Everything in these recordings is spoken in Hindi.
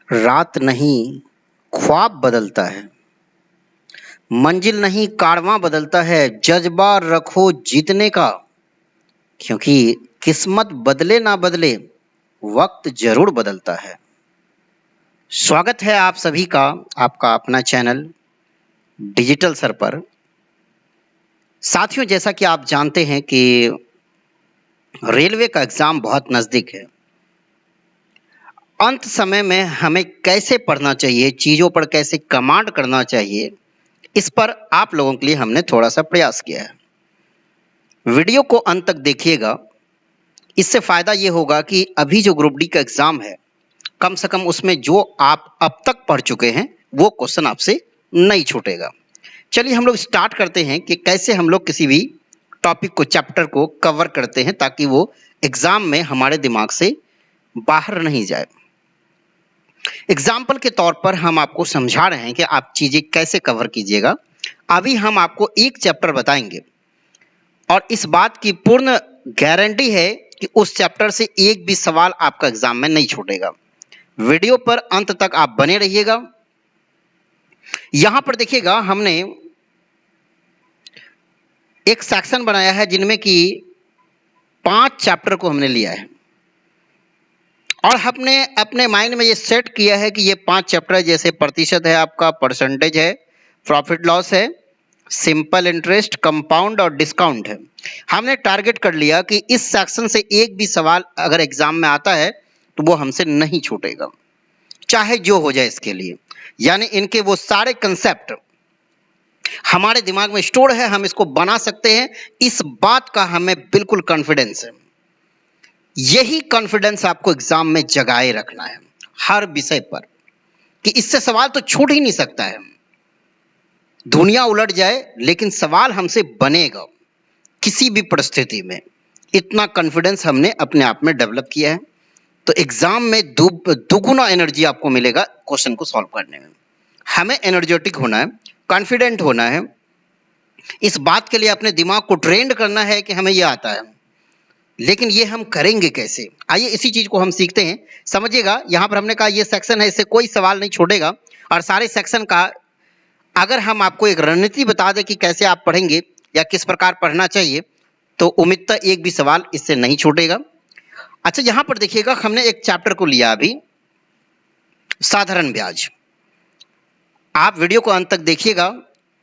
रात नहीं ख्वाब बदलता है, मंजिल नहीं कारवां बदलता है। जज्बा रखो जीतने का, क्योंकि किस्मत बदले ना बदले वक्त जरूर बदलता है। स्वागत है आप सभी का आपका अपना चैनल डिजिटल सर पर। साथियों, जैसा कि आप जानते हैं कि रेलवे का एग्जाम बहुत नजदीक है। अंत समय में हमें कैसे पढ़ना चाहिए, चीजों पर कैसे कमांड करना चाहिए, इस पर आप लोगों के लिए हमने थोड़ा सा प्रयास किया है। वीडियो को अंत तक देखिएगा। इससे फायदा ये होगा कि अभी जो ग्रुप डी का एग्जाम है, कम से कम उसमें जो आप अब तक पढ़ चुके हैं वो क्वेश्चन आपसे नहीं छूटेगा। चलिए हम लोग स्टार्ट करते हैं कि कैसे हम लोग किसी भी टॉपिक को, चैप्टर को कवर करते हैं ताकि वो एग्जाम में हमारे दिमाग से बाहर नहीं जाए। एग्जाम्पल के तौर पर हम आपको समझा रहे हैं कि आप चीजें कैसे कवर कीजिएगा। अभी हम आपको एक चैप्टर बताएंगे और इस बात की पूर्ण गारंटी है कि उस चैप्टर से एक भी सवाल आपका एग्जाम में नहीं छूटेगा। वीडियो पर अंत तक आप बने रहिएगा। यहां पर देखिएगा, हमने एक सेक्शन बनाया है जिनमें कि 5 चैप्टर को हमने लिया है और हमने अपने माइंड में ये सेट किया है कि ये 5 चैप्टर, जैसे प्रतिशत है आपका, परसेंटेज है, प्रॉफिट लॉस है, सिंपल इंटरेस्ट, कंपाउंड और डिस्काउंट है। हमने टारगेट कर लिया कि इस सेक्शन से एक भी सवाल अगर एग्जाम में आता है तो वो हमसे नहीं छूटेगा, चाहे जो हो जाए इसके लिए। यानी इनके वो सारे कंसेप्ट हमारे दिमाग में स्टोर है, हम इसको बना सकते हैं, इस बात का हमें बिल्कुल कॉन्फिडेंस है। यही कॉन्फिडेंस आपको एग्जाम में जगाए रखना है हर विषय पर, कि इससे सवाल तो छूट ही नहीं सकता है। दुनिया उलट जाए लेकिन सवाल हमसे बनेगा किसी भी परिस्थिति में। इतना कॉन्फिडेंस हमने अपने आप में डेवलप किया है। तो एग्जाम में दुगुना एनर्जी आपको मिलेगा क्वेश्चन को सॉल्व करने में। हमें एनर्जेटिक होना है, कॉन्फिडेंट होना है। इस बात के लिए अपने दिमाग को ट्रेंड करना है कि हमें यह आता है, लेकिन ये हम करेंगे कैसे? आइए इसी चीज को हम सीखते हैं। समझिएगा, यहां पर हमने कहा ये सेक्शन है, इससे कोई सवाल नहीं छूटेगा। और सारे सेक्शन का अगर हम आपको एक रणनीति बता दें कि कैसे आप पढ़ेंगे या किस प्रकार पढ़ना चाहिए, तो उम्मीदतः एक भी सवाल इससे नहीं छूटेगा। अच्छा, यहां पर देखिएगा, हमने एक चैप्टर को लिया अभी, साधारण ब्याज। आप वीडियो को अंत तक देखिएगा,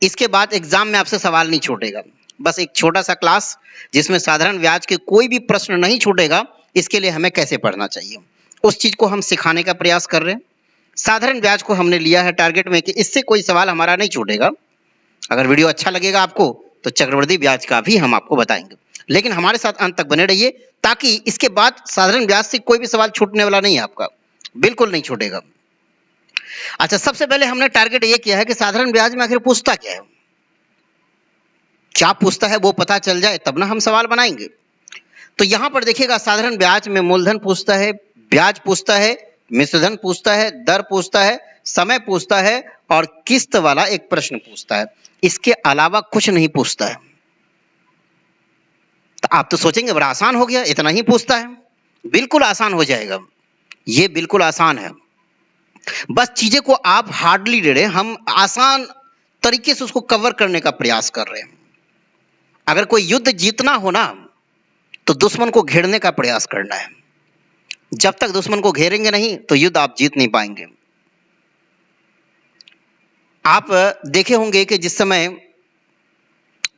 इसके बाद एग्जाम में आपसे सवाल नहीं छूटेगा। बस एक छोटा सा क्लास जिसमें साधारण ब्याज के कोई भी प्रश्न नहीं छूटेगा, इसके लिए हमें कैसे पढ़ना चाहिए उस चीज को हम सिखाने का प्रयास कर रहे हैं। साधारण ब्याज को हमने लिया है टारगेट में कि इससे कोई सवाल हमारा नहीं छूटेगा। अगर वीडियो अच्छा लगेगा आपको तो चक्रवृद्धि ब्याज का भी हम आपको बताएंगे, लेकिन हमारे साथ अंत तक बने रहिए ताकि इसके बाद साधारण ब्याज से कोई भी सवाल छूटने वाला नहीं है आपका, बिल्कुल नहीं छूटेगा। अच्छा, सबसे पहले हमने टारगेट ये किया है कि साधारण ब्याज में आखिर पूछता क्या है, क्या पूछता है वो पता चल जाए तब ना हम सवाल बनाएंगे। तो यहां पर देखिएगा, साधारण ब्याज में मूलधन पूछता है, ब्याज पूछता है, मिश्रधन पूछता है, दर पूछता है, समय पूछता है और किस्त वाला एक प्रश्न पूछता है। इसके अलावा कुछ नहीं पूछता है। तो आप तो सोचेंगे बड़ा आसान हो गया, इतना ही पूछता है। बिल्कुल आसान हो जाएगा, ये बिल्कुल आसान है। बस चीजें को आप हार्डली ले रहे हैं, हम आसान तरीके से उसको कवर करने का प्रयास कर रहे हैं। अगर कोई युद्ध जीतना हो ना, तो दुश्मन को घेरने का प्रयास करना है। जब तक दुश्मन को घेरेंगे नहीं तो युद्ध आप जीत नहीं पाएंगे। आप देखे होंगे कि जिस समय,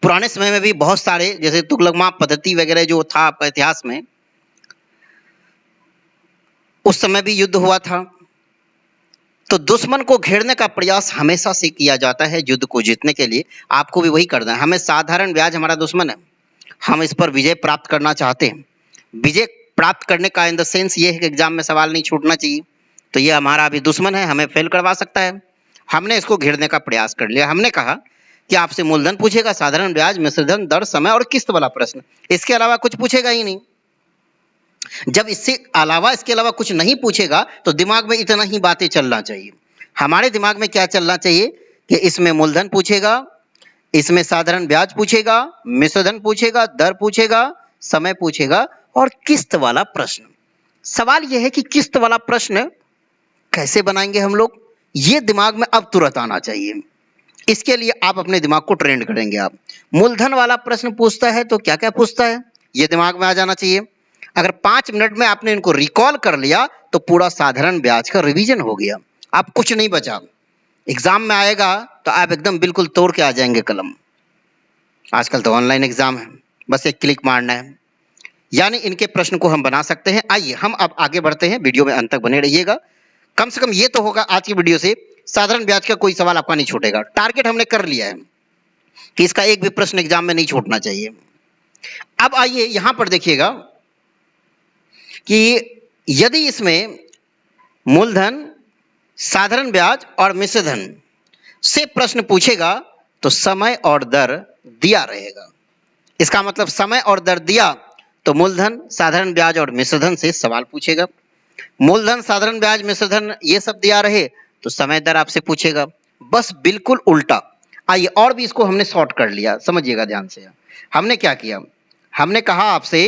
पुराने समय में भी बहुत सारे, जैसे तुगलक पद्धति वगैरह जो था आपका इतिहास में, उस समय भी युद्ध हुआ था। तो दुश्मन को घेरने का प्रयास हमेशा से किया जाता है युद्ध को जीतने के लिए। आपको भी वही करना है। हमें साधारण ब्याज हमारा दुश्मन है, हम इस पर विजय प्राप्त करना चाहते हैं। विजय प्राप्त करने का इन द सेंस ये है कि एग्जाम में सवाल नहीं छूटना चाहिए। तो ये हमारा अभी दुश्मन है, हमें फेल करवा सकता है। हमने इसको घेरने का प्रयास कर लिया। हमने कहा कि आपसे मूलधन पूछेगा, साधारण ब्याज, मिश्रधन, दर, समय और किस्त वाला प्रश्न, इसके अलावा कुछ पूछेगा ही नहीं। जब इसके अलावा कुछ नहीं पूछेगा तो दिमाग में इतना ही बातें चलना चाहिए। हमारे दिमाग में क्या चलना चाहिए कि इसमें मूलधन पूछेगा, इसमें साधारण ब्याज पूछेगा, मिश्रधन पूछेगा, दर पूछेगा, समय पूछेगा और किस्त वाला प्रश्न। सवाल यह है कि किस्त वाला प्रश्न कैसे बनाएंगे हम लोग, ये दिमाग में अब तुरंत आना चाहिए। इसके लिए आप अपने दिमाग को ट्रेंड करेंगे। आप मूलधन वाला प्रश्न पूछता है तो क्या क्या पूछता है, ये दिमाग में आ जाना चाहिए। अगर 5 मिनट में आपने इनको रिकॉल कर लिया तो पूरा साधारण ब्याज का रिवीजन हो गया, आप कुछ नहीं बचा। एग्जाम में आएगा तो आप एकदम बिल्कुल तोड़ के आ जाएंगे कलम। आजकल तो ऑनलाइन एग्जाम है, बस एक क्लिक मारना है। यानी इनके प्रश्न को हम बना सकते हैं। आइए हम अब आगे बढ़ते हैं, वीडियो में अंत तक बने रहिएगा। कम से कम ये तो होगा आज की वीडियो से साधारण ब्याज का कोई सवाल आपका नहीं छूटेगा। टारगेट हमने कर लिया है कि इसका एक भी प्रश्न एग्जाम में नहीं छूटना चाहिए। अब आइए यहां पर देखिएगा कि यदि इसमें मूलधन, साधारण ब्याज और मिश्र धन से प्रश्न पूछेगा तो समय और दर दिया रहेगा। इसका मतलब समय और दर दिया तो मूलधन, साधारण ब्याज और मिश्र धन से सवाल पूछेगा। मूलधन, साधारण ब्याज, मिश्र धन ये सब दिया रहे तो समय दर आपसे पूछेगा। बस बिल्कुल उल्टा। आइए और भी इसको हमने शॉर्ट कर लिया, समझिएगा ध्यान से। हमने क्या किया, हमने कहा आपसे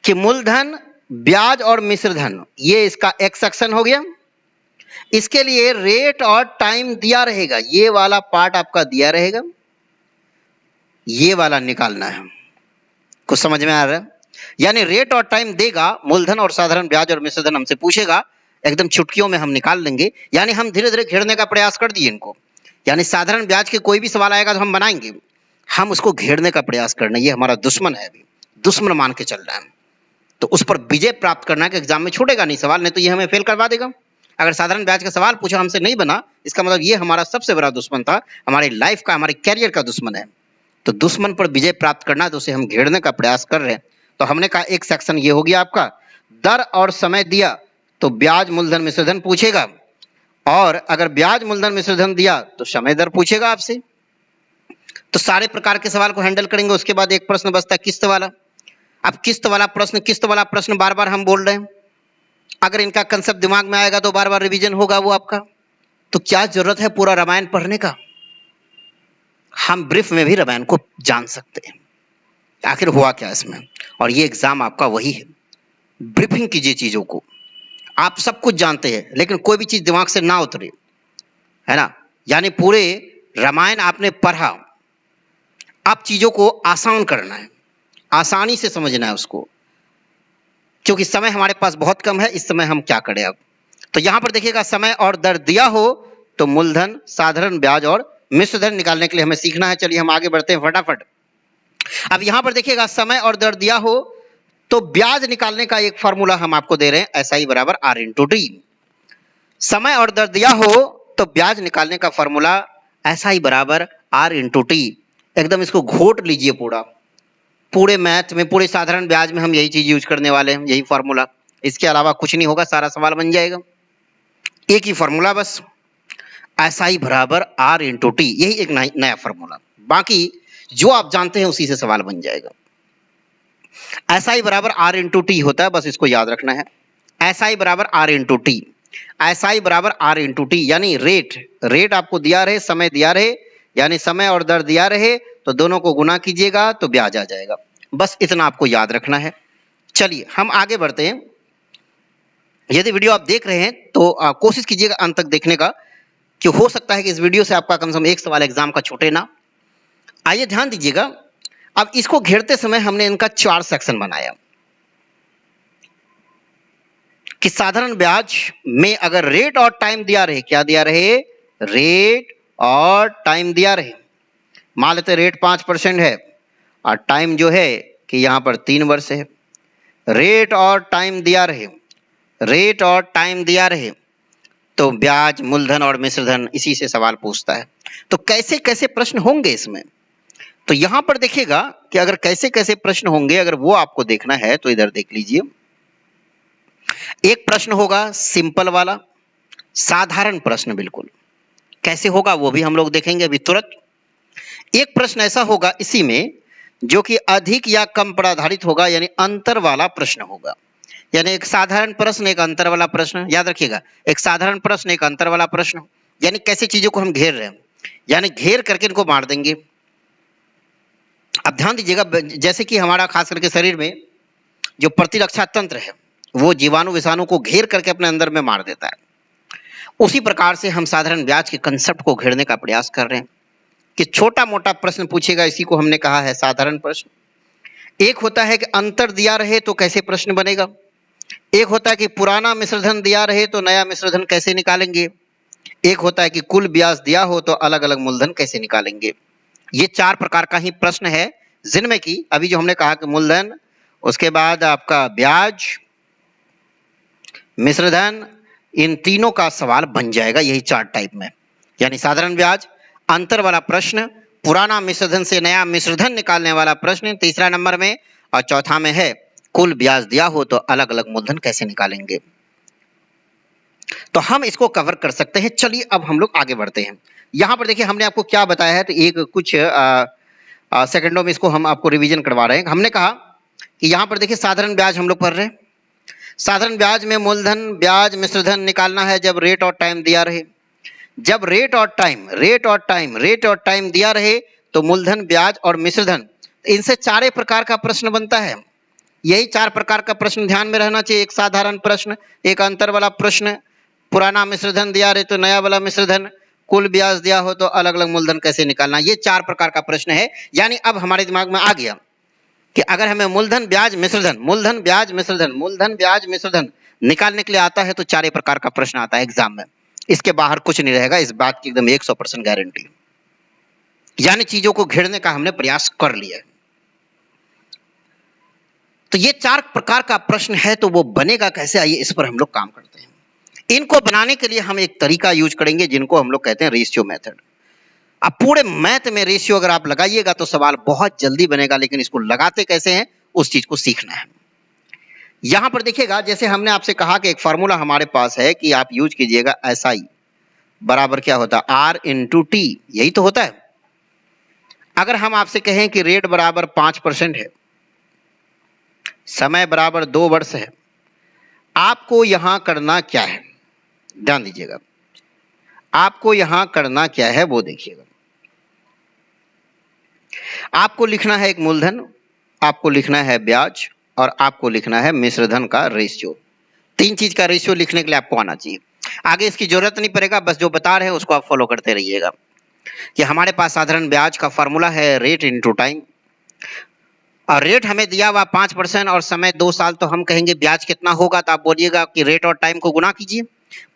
कि मूलधन, ब्याज और मिश्र धन ये इसका एक्स सेक्शन हो गया। इसके लिए रेट और टाइम दिया रहेगा, ये वाला पार्ट आपका दिया रहेगा, ये वाला निकालना है। कुछ समझ में आ रहा है? यानी रेट और टाइम देगा, मूलधन और साधारण ब्याज और मिश्र धन हमसे पूछेगा, एकदम चुटकियों में हम निकाल लेंगे। यानी हम धीरे धीरे घेरने का प्रयास कर दिए इनको। यानी साधारण ब्याज के कोई भी सवाल आएगा तो हम बनाएंगे, हम उसको घेरने का प्रयास करना। ये हमारा दुश्मन है, अभी दुश्मन मान के चल रहा है। तो उस पर विजय प्राप्त करना है कि एग्जाम में छूटेगा नहीं सवाल, नहीं तो ये हमें फेल करवा देगा। अगर साधारण ब्याज का सवाल पूछा हमसे नहीं बना, इसका मतलब ये हमारा सबसे बड़ा दुश्मन था, हमारी लाइफ का, हमारे कैरियर का दुश्मन है। तो दुश्मन पर विजय प्राप्त करना है तो उसे हम घेरने का प्रयास कर रहे हैं। तो हमने कहा एक सेक्शन ये हो गया आपका। दर और समय दिया तो ब्याज, मूलधन, मिश्र धन पूछेगा, और अगर ब्याज, मूलधन, मिश्र धन दिया तो समय दर पूछेगा आपसे। तो सारे प्रकार के सवाल को हैंडल करेंगे। उसके बाद एक प्रश्न बचता है किस्त वाला। अब किस्त वाला प्रश्न बार बार हम बोल रहे हैं। अगर इनका कंसेप्ट दिमाग में आएगा तो बार बार रिवीजन होगा वो आपका। तो क्या जरूरत है पूरा रामायण पढ़ने का, हम ब्रीफ में भी रामायण को जान सकते हैं आखिर हुआ क्या इसमें। और ये एग्जाम आपका वही है, ब्रीफिंग कीजिए चीजों को। आप सब कुछ जानते हैं लेकिन कोई भी चीज दिमाग से ना उतरे, है ना। यानी पूरे रामायण आपने पढ़ा, आप चीजों को आसान करना है, आसानी से समझना है उसको, क्योंकि समय हमारे पास बहुत कम है। इस समय हम क्या करें अब। तो यहां पर देखिएगा समय और दर दिया हो तो मूलधन, साधारण ब्याज और मिश्र धन निकालने के लिए हमें सीखना है। चलिए हम आगे बढ़ते हैं फटाफट। अब यहां पर देखिएगा समय और दर दिया हो तो ब्याज निकालने का एक फॉर्मूला हम आपको दे रहे हैं, SI बराबर R इंटू डी। समय और दर दिया हो तो ब्याज निकालने का फॉर्मूला SI बराबर R इंटू टी। एकदम इसको घोट लीजिए पूरे मैथ में, पूरे साधारण ब्याज में हम यही चीज यूज करने वाले हैं, यही फॉर्मूला। इसके अलावा कुछ नहीं होगा, सारा सवाल बन जाएगा। एक ही फॉर्मूला बस, SI बराबर R इंटू टी, यही एक नया फॉर्मूला। बाकी जो आप जानते हैं उसी से सवाल बन जाएगा। SI बराबर R इंटू टी होता है, बस इसको याद रखना है। SI बराबर R इंटू टी, SI बराबर R इंटू टी, यानी रेट आपको दिया रहे, समय दिया रहे, यानी समय और दर दिया रहे तो दोनों को गुना कीजिएगा तो ब्याज आ जाएगा। बस इतना आपको याद रखना है। चलिए हम आगे बढ़ते हैं। यदि वीडियो आप देख रहे हैं तो कोशिश कीजिएगा अंत तक देखने का, कि हो सकता है कि इस वीडियो से आपका कम से कम एक सवाल एग्जाम का छूटे ना। आइए ध्यान दीजिएगा। अब इसको घेरते समय हमने इनका 4 सेक्शन बनाया कि साधारण ब्याज में अगर रेट और टाइम दिया रहे, क्या दिया रहे, रेट और टाइम दिया रहे। मान लेते रेट 5% है और टाइम जो है कि यहां पर 3 वर्ष है। रेट और टाइम दिया रहे, रेट और टाइम दिया रहे तो ब्याज, मूलधन और मिश्र धन, इसी से सवाल पूछता है। तो कैसे कैसे प्रश्न होंगे इसमें, तो यहां पर देखिएगा कि अगर कैसे कैसे प्रश्न होंगे, अगर वो आपको देखना है तो इधर देख लीजिए। एक प्रश्न होगा सिंपल वाला, साधारण प्रश्न, बिल्कुल कैसे होगा वो भी हम लोग देखेंगे अभी तुरंत। एक प्रश्न ऐसा होगा इसी में जो कि अधिक या कम पर आधारित होगा, यानी अंतर वाला प्रश्न होगा। यानी एक साधारण प्रश्न, एक अंतर वाला प्रश्न, याद रखिएगा, एक साधारण प्रश्न, एक अंतर वाला प्रश्न। यानी कैसे चीजों को हम घेर रहे हैं, यानी घेर करके इनको मार देंगे। अब ध्यान दीजिएगा, जैसे कि हमारा खास करके शरीर में जो प्रतिरक्षा तंत्र है वो जीवाणु विषाणु को घेर करके अपने अंदर में मार देता है। उसी प्रकार से हम साधारण ब्याज के कंसेप्ट को घेरने का प्रयास कर रहे हैं कि छोटा मोटा प्रश्न पूछेगा, इसी को हमने कहा है साधारण प्रश्न। एक होता है कि अंतर दिया रहे तो कैसे प्रश्न बनेगा, एक होता है कि पुराना मिश्रधन दिया रहे तो नया मिश्रधन कैसे निकालेंगे, एक होता है कि कुल ब्याज दिया हो तो अलग अलग मूलधन कैसे निकालेंगे। ये चार प्रकार का ही प्रश्न है, जिनमें कि अभी जो हमने कहा कि मूलधन, उसके बाद आपका ब्याज, मिश्रधन, इन तीनों का सवाल बन जाएगा यही चार टाइप में। यानी साधारण ब्याज, अंतर वाला प्रश्न, पुराना मिश्रधन से नया मिश्रधन निकालने वाला प्रश्न तीसरा नंबर में, और चौथा में है कुल ब्याज दिया हो तो अलग अलग मूलधन कैसे निकालेंगे। तो हम इसको कवर कर सकते हैं। चलिए अब हम लोग आगे बढ़ते हैं। यहां पर देखिए हमने आपको क्या बताया है, तो एक कुछ सेकंडों में इसको हम आपको रिवीजन करवा रहे हैं। हमने कहा कि यहां पर देखिए साधारण ब्याज हम लोग पढ़ रहे हैं। साधारण ब्याज में मूलधन, ब्याज, मिश्रधन निकालना है जब रेट और टाइम दिया रहे। जब रेट और टाइम दिया रहे तो मूलधन, ब्याज और मिश्रधन, इनसे चारे प्रकार का प्रश्न बनता है। यही चार प्रकार का प्रश्न ध्यान में रहना चाहिए। एक साधारण प्रश्न, एक अंतर वाला प्रश्न, पुराना मिश्रधन दिया रहे तो नया वाला मिश्रधन, कुल ब्याज दिया हो तो अलग अलग मूलधन कैसे निकालना। ये चार प्रकार का प्रश्न है। यानी अब हमारे दिमाग में आ गया कि अगर हमें मूलधन, ब्याज, मिश्रधन, मूलधन, ब्याज, मिश्रधन, मूलधन, ब्याज, मिश्रधन निकालने के लिए आता है तो चारे प्रकार का प्रश्न आता है एग्जाम में। इसके बाहर कुछ नहीं रहेगा, इस बात की एकदम 100% गारंटी। यानी चीजों को घेरने का हमने प्रयास कर लिया है। तो ये चार प्रकार का प्रश्न है, तो वो बनेगा कैसे, आइए इस पर हम लोग काम करते हैं। इनको बनाने के लिए हम एक तरीका यूज करेंगे जिनको हम लोग कहते हैं रेशियो मेथड। अब पूरे मैथ में रेशियो अगर आप लगाइएगा तो सवाल बहुत जल्दी बनेगा, लेकिन इसको लगाते कैसे हैं उस चीज को सीखना है। यहां पर देखिएगा, जैसे हमने आपसे कहा कि एक फॉर्मूला हमारे पास है कि आप यूज कीजिएगा SI बराबर क्या होता है R/T, यही तो होता है। अगर हम आपसे कहें कि रेट बराबर 5% है, समय बराबर 2 वर्ष है, आपको यहां करना क्या है, ध्यान दीजिएगा, आपको यहां करना क्या है वो देखिएगा। आपको लिखना है एक मूलधन, आपको लिखना है ब्याज, और आपको लिखना है मिश्रधन का रेशियो। तीन चीज का रेशियो लिखने के लिए आपको आना चाहिए। आगे इसकी जरूरत नहीं पड़ेगा, बस जो बता रहे हैं उसको आप फॉलो करते रहिएगा। कि हमारे पास साधारण ब्याज का फॉर्मूला है रेट इंटू टाइम, और रेट हमें दिया हुआ 5% और समय 2 साल, तो हम कहेंगे ब्याज कितना होगा, तो आप बोलिएगा कि रेट और टाइम को गुना कीजिए,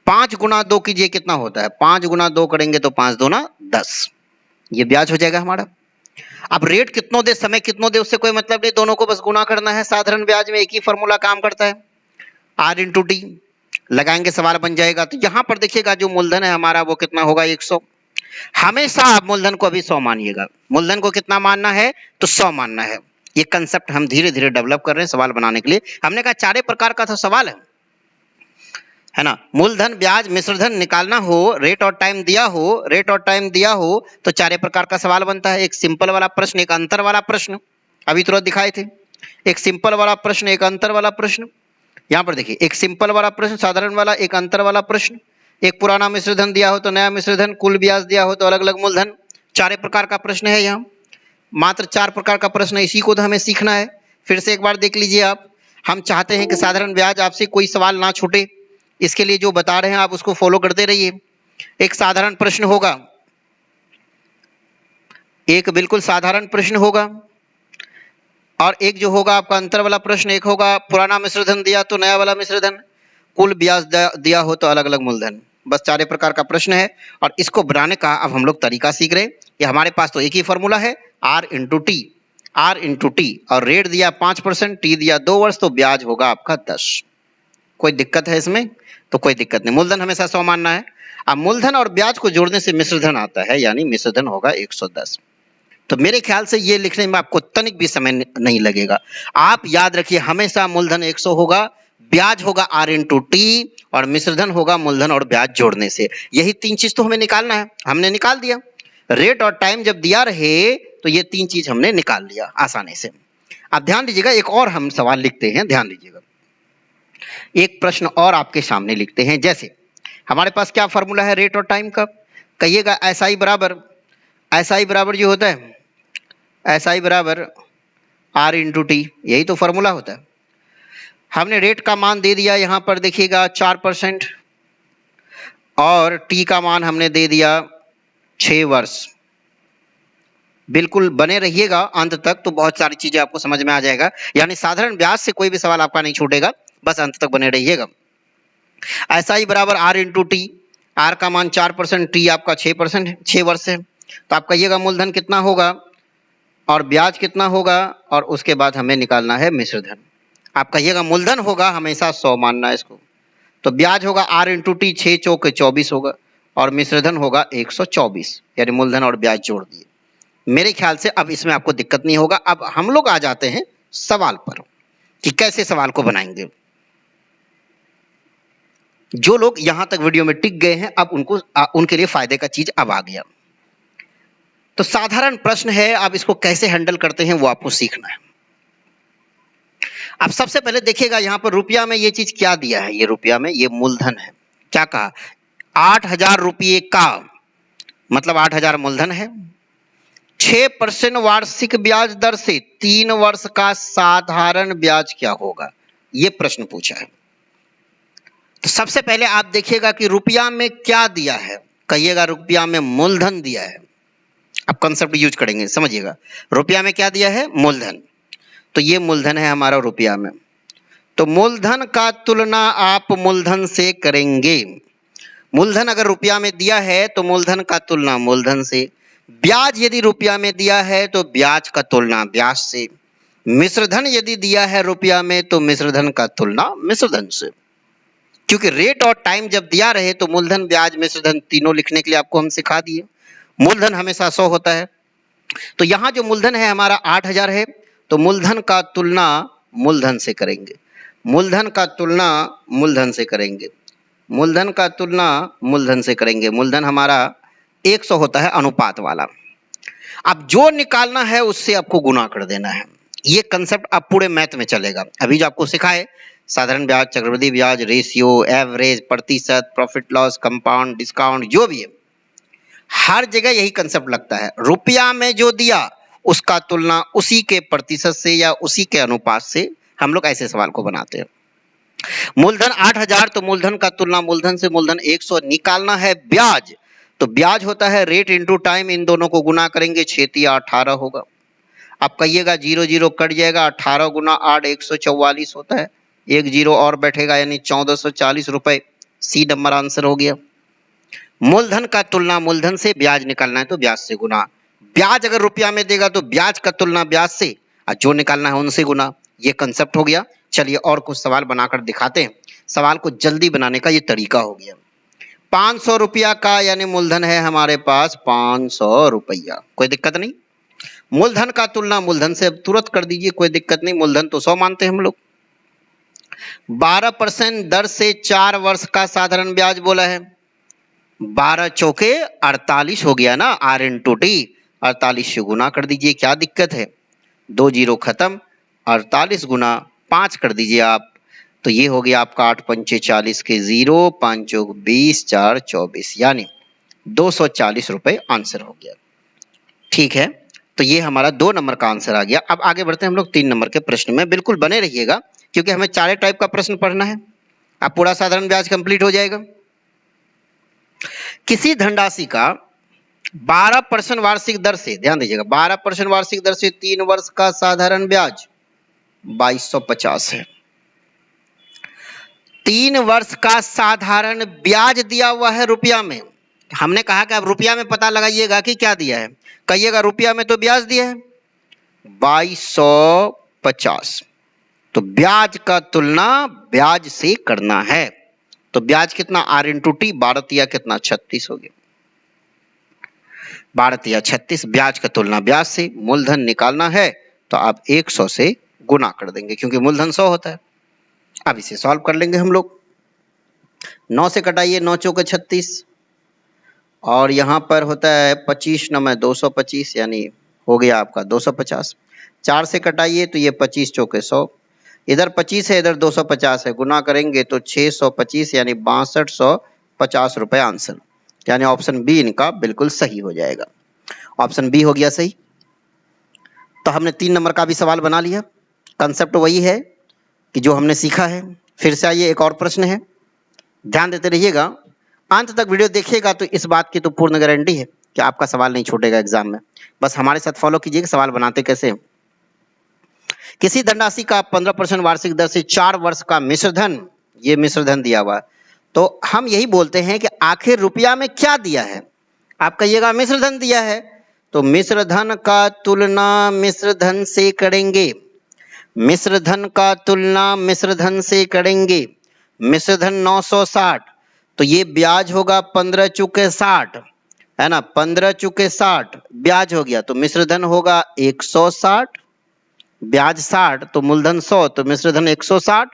5 गुना 2 कीजिए, कितना होता है 5 गुना 2 करेंगे तो 5 दूना 10, ये ब्याज हो जाएगा हमारा। अब रेट कितनों दे, समय कितनों दे, उससे कोई मतलब नहीं, दोनों को बस गुना करना है। साधारण ब्याज में एक ही फॉर्मूला काम करता है, R/T, लगाएंगे सवाल बन जाएगा। तो यहां पर देखिएगा जो मूलधन है हमारा वो कितना होगा 100। हमेशा आप मूलधन को अभी 100 मानिएगा, मूलधन को कितना मानना है तो 100 मानना है। ये कंसेप्ट हम धीरे धीरे डेवलप कर रहे हैं सवाल बनाने के लिए। हमने कहा चारे प्रकार का तो सवाल है ना, मूलधन, ब्याज, मिश्रधन निकालना हो, रेट और टाइम दिया हो, रेट और टाइम दिया हो तो चारे प्रकार का सवाल बनता है। एक सिंपल वाला प्रश्न, एक अंतर वाला प्रश्न, अभी तुरंत दिखाए थे, एक सिंपल वाला प्रश्न, एक अंतर वाला प्रश्न। यहां पर देखिए एक सिंपल वाला प्रश्न, साधारण वाला, एक अंतर वाला प्रश्न, एक पुराना मिश्रधन दिया हो तो नया मिश्रधन, कुल ब्याज दिया हो तो अलग अलग मूलधन, चारे प्रकार का प्रश्न है। यहाँ मात्र 4 प्रकार का प्रश्न है, इसी को तो हमें सीखना है। फिर से एक बार देख लीजिए आप, हम चाहते हैं कि साधारण ब्याज आपसे कोई सवाल ना छूटे, इसके लिए जो बता रहे हैं आप उसको फॉलो करते रहिए। एक साधारण प्रश्न होगा, एक बिल्कुल साधारण प्रश्न होगा, और एक जो होगा आपका अंतर वाला प्रश्न, एक होगा पुराना मिश्रधन दिया तो नया वाला मिश्रधन, कुल ब्याज दिया हो तो अलग अलग मूलधन। बस चारे प्रकार का प्रश्न है, और इसको बनाने का अब हम लोग तरीका सीख रहे हैं। ये हमारे पास तो एक ही फॉर्मूला है R/T, R/T, और रेट दिया 5%, टी दिया 2 वर्ष, तो ब्याज होगा आपका 10। कोई दिक्कत है इसमें? तो कोई दिक्कत नहीं, मूलधन हमेशा 100 मानना है। अब मूलधन और ब्याज को जोड़ने से मिश्रधन आता है, यानी मिश्रधन होगा 110। तो मेरे ख्याल से ये लिखने में आपको तनिक भी समय नहीं लगेगा। आप याद रखिए हमेशा मूलधन 100 होगा, ब्याज होगा R/T, और मिश्रधन होगा मूलधन और ब्याज जोड़ने से। यही तीन चीज तो हमें निकालना है, हमने निकाल दिया। रेट और टाइम जब दिया रहे तो ये तीन चीज हमने निकाल लिया आसानी से। अब ध्यान दीजिएगा, एक और हम सवाल लिखते हैं, ध्यान दीजिएगा, एक प्रश्न और आपके सामने लिखते हैं। जैसे हमारे पास क्या फॉर्मूला है रेट और टाइम का, कहिएगा SI बराबर जो होता है SI बराबर R/T, यही तो फॉर्मूला होता है। हमने रेट का मान दे दिया यहाँ पर देखिएगा 4% और टी का मान हमने दे दिया 6 वर्ष। बिल्कुल बने रहिएगा अंत तक, तो बहुत सारी चीजें आपको समझ में आ जाएगा। यानी साधारण ब्याज से कोई भी सवाल आपका नहीं छूटेगा, बस अंत तक बने रहिएगा। ऐसा ही बराबर आर इंटू टी, आर का मान 4%, टी आपका 6%, 6 वर्ष है। तो आप कहिएगा मूलधन कितना होगा और ब्याज कितना होगा, और उसके बाद हमें निकालना है मिश्र धन। आप कहिएगा मूलधन होगा हमेशा 100 मानना है इसको, तो ब्याज होगा आर इंटू टी, 6 चौके 24 होगा, और मिश्र धन होगा 124, यानी मूलधन और ब्याज जोड़ दिए। मेरे ख्याल से अब इसमें आपको दिक्कत नहीं होगा। अब हम लोग आ जाते हैं सवाल पर कि कैसे सवाल को बनाएंगे। जो लोग यहां तक वीडियो में टिक गए हैं, अब उनके लिए फायदे का चीज अब आ गया। तो साधारण प्रश्न है, अब इसको कैसे हैंडल करते हैं वो आपको सीखना है। अब सबसे पहले देखिएगा यहां पर रुपया में ये चीज क्या दिया है। ये रुपया में ये मूलधन है। क्या कहा, 8,000 रुपये का मतलब 8,000 मूलधन है। 6% वार्षिक ब्याज दर से 3 वर्ष का साधारण ब्याज क्या होगा, ये प्रश्न पूछा है। तो सबसे पहले आप देखिएगा कि रुपया में क्या दिया है। कहिएगा रुपया में मूलधन दिया है। अब कंसेप्ट यूज करेंगे, समझिएगा। रुपया में क्या दिया है, मूलधन। तो ये मूलधन है हमारा रुपया में। तो मूलधन का तुलना आप मूलधन से करेंगे। मूलधन अगर रुपया में दिया है तो मूलधन का तुलना मूलधन से। ब्याज यदि रुपया में दिया है तो ब्याज का तुलना ब्याज से। मिश्रधन यदि दिया है रुपया में तो मिश्रधन का तुलना मिश्रधन से। क्योंकि रेट और टाइम जब दिया रहे तो मूलधन ब्याज मिश्रधन तीनों लिखने के लिए आपको हम सिखा दिए। मूलधन हमेशा 100 होता है। तो यहां जो मूलधन है हमारा 8,000 है, तो मूलधन का तुलना मूलधन से करेंगे। मूलधन का तुलना मूलधन से करेंगे। मूलधन का तुलना मूलधन से करेंगे। मूलधन हमारा 100 होता है अनुपात वाला। अब जो निकालना है उससे आपको गुना कर देना है। ये कंसेप्ट अब पूरे मैथ में चलेगा। अभी जो आपको सिखाए साधारण ब्याज, चक्रवृद्धि ब्याज, रेशियो, एवरेज, प्रतिशत, प्रॉफिट लॉस, कंपाउंड, डिस्काउंट, जो भी है हर जगह यही कंसेप्ट लगता है। रुपया में जो दिया उसका तुलना उसी के प्रतिशत से या उसी के अनुपात से हम लोग ऐसे सवाल को बनाते हैं। मूलधन 8,000 तो मूलधन का तुलना मूलधन से। मूलधन 100 निकालना है ब्याज, तो ब्याज होता है रेट इंटू टाइम, इन दोनों को गुना करेंगे 6 या 18 होगा। आप कहिएगा 0 0 कट जाएगा, 18 गुना 8 144 होता है। एक जीरो और बैठेगा यानी 1440 रुपए। सी नंबर आंसर हो गया। मूलधन का तुलना मूलधन से, ब्याज निकालना है तो ब्याज से गुना। ब्याज अगर रुपया में देगा तो ब्याज का तुलना ब्याज से, और जो निकालना है उनसे गुना। ये कंसेप्ट हो गया। चलिए और कुछ सवाल बनाकर दिखाते हैं। सवाल को जल्दी बनाने का ये तरीका हो गया। 500 रुपया का यानी मूलधन है हमारे पास 500 रुपया, कोई दिक्कत नहीं। मूलधन का तुलना मूलधन से तुरंत कर दीजिए, कोई दिक्कत नहीं। मूलधन तो 100 मानते हैं हम लोग। 12% दर से 4 वर्ष का साधारण ब्याज बोला है। 12 चौके 48 हो गया ना, आर इंटू टी। 48 से गुना कर दीजिए, क्या दिक्कत है। 2 जीरो खत्म। 48 गुना 5 कर दीजिए आप, तो ये हो गया आपका 8 पंचे 40 के 0, 5 चौक 20, 4 24, यानी 240 रुपए आंसर हो गया। ठीक है, तो ये हमारा 2 नंबर का आंसर आ गया। अब आगे बढ़ते हैं हम लोग 3 नंबर के प्रश्न में। बिल्कुल बने रहिएगा क्योंकि हमें 4 टाइप का प्रश्न पढ़ना है। अब पूरा साधारण ब्याज कंप्लीट हो जाएगा। किसी धनराशि का 12% वार्षिक दर से, ध्यान दीजिएगा, 12% वार्षिक दर से 3 वर्ष का साधारण ब्याज 2250 है। 3 वर्ष का साधारण ब्याज दिया हुआ है रुपया में। हमने कहा कि अब रुपया में पता लगाइएगा कि क्या दिया है। कहिएगा रुपया में तो ब्याज दिया है 2250, तो ब्याज का तुलना ब्याज से करना है। तो ब्याज कितना, आर इंटू टी, 12 कितना 36 हो गया। 12 36, ब्याज का तुलना ब्याज से। मूलधन निकालना है तो आप 100 से गुना कर देंगे क्योंकि मूलधन 100 होता है। अब इसे सॉल्व कर लेंगे हम लोग। 9 से कटाइए, 9 चौके 36, और यहां पर होता है 25 9 225, यानी हो गया आपका 250। 4 से कटाइए तो ये 25 चौके 100, इधर 25 है इधर 250 है, गुना करेंगे तो 625 यानी 6250 रुपए आंसर। यानी ऑप्शन बी इनका बिल्कुल सही हो जाएगा। ऑप्शन बी हो गया सही। तो हमने 3 नंबर का भी सवाल बना लिया। कंसेप्ट वही है कि जो हमने सीखा है। फिर से आइए, एक और प्रश्न है, ध्यान देते रहिएगा, अंत तक वीडियो देखिएगा तो इस बात की तो पूर्ण गारंटी है कि आपका सवाल नहीं छूटेगा एग्जाम में। बस हमारे साथ फॉलो कीजिएगा, सवाल बनाते कैसे हैं। किसी धनराशि का 15% वार्षिक दर से 4 वर्ष का मिश्रधन, ये मिश्रधन दिया हुआ है, तो हम यही बोलते हैं कि आखिर रुपया में क्या दिया है। आप कहिएगा मिश्रधन दिया है, तो मिश्रधन का तुलना मिश्रधन से करेंगे, मिश्रधन का तुलना मिश्रधन से करेंगे। मिश्रधन 960, तो ये ब्याज होगा 15 चुके 60, है ना, 15 चुके 60 ब्याज हो गया, तो मिश्रधन होगा 160, ब्याज 60 तो मूलधन 100, तो मिश्रधन 160,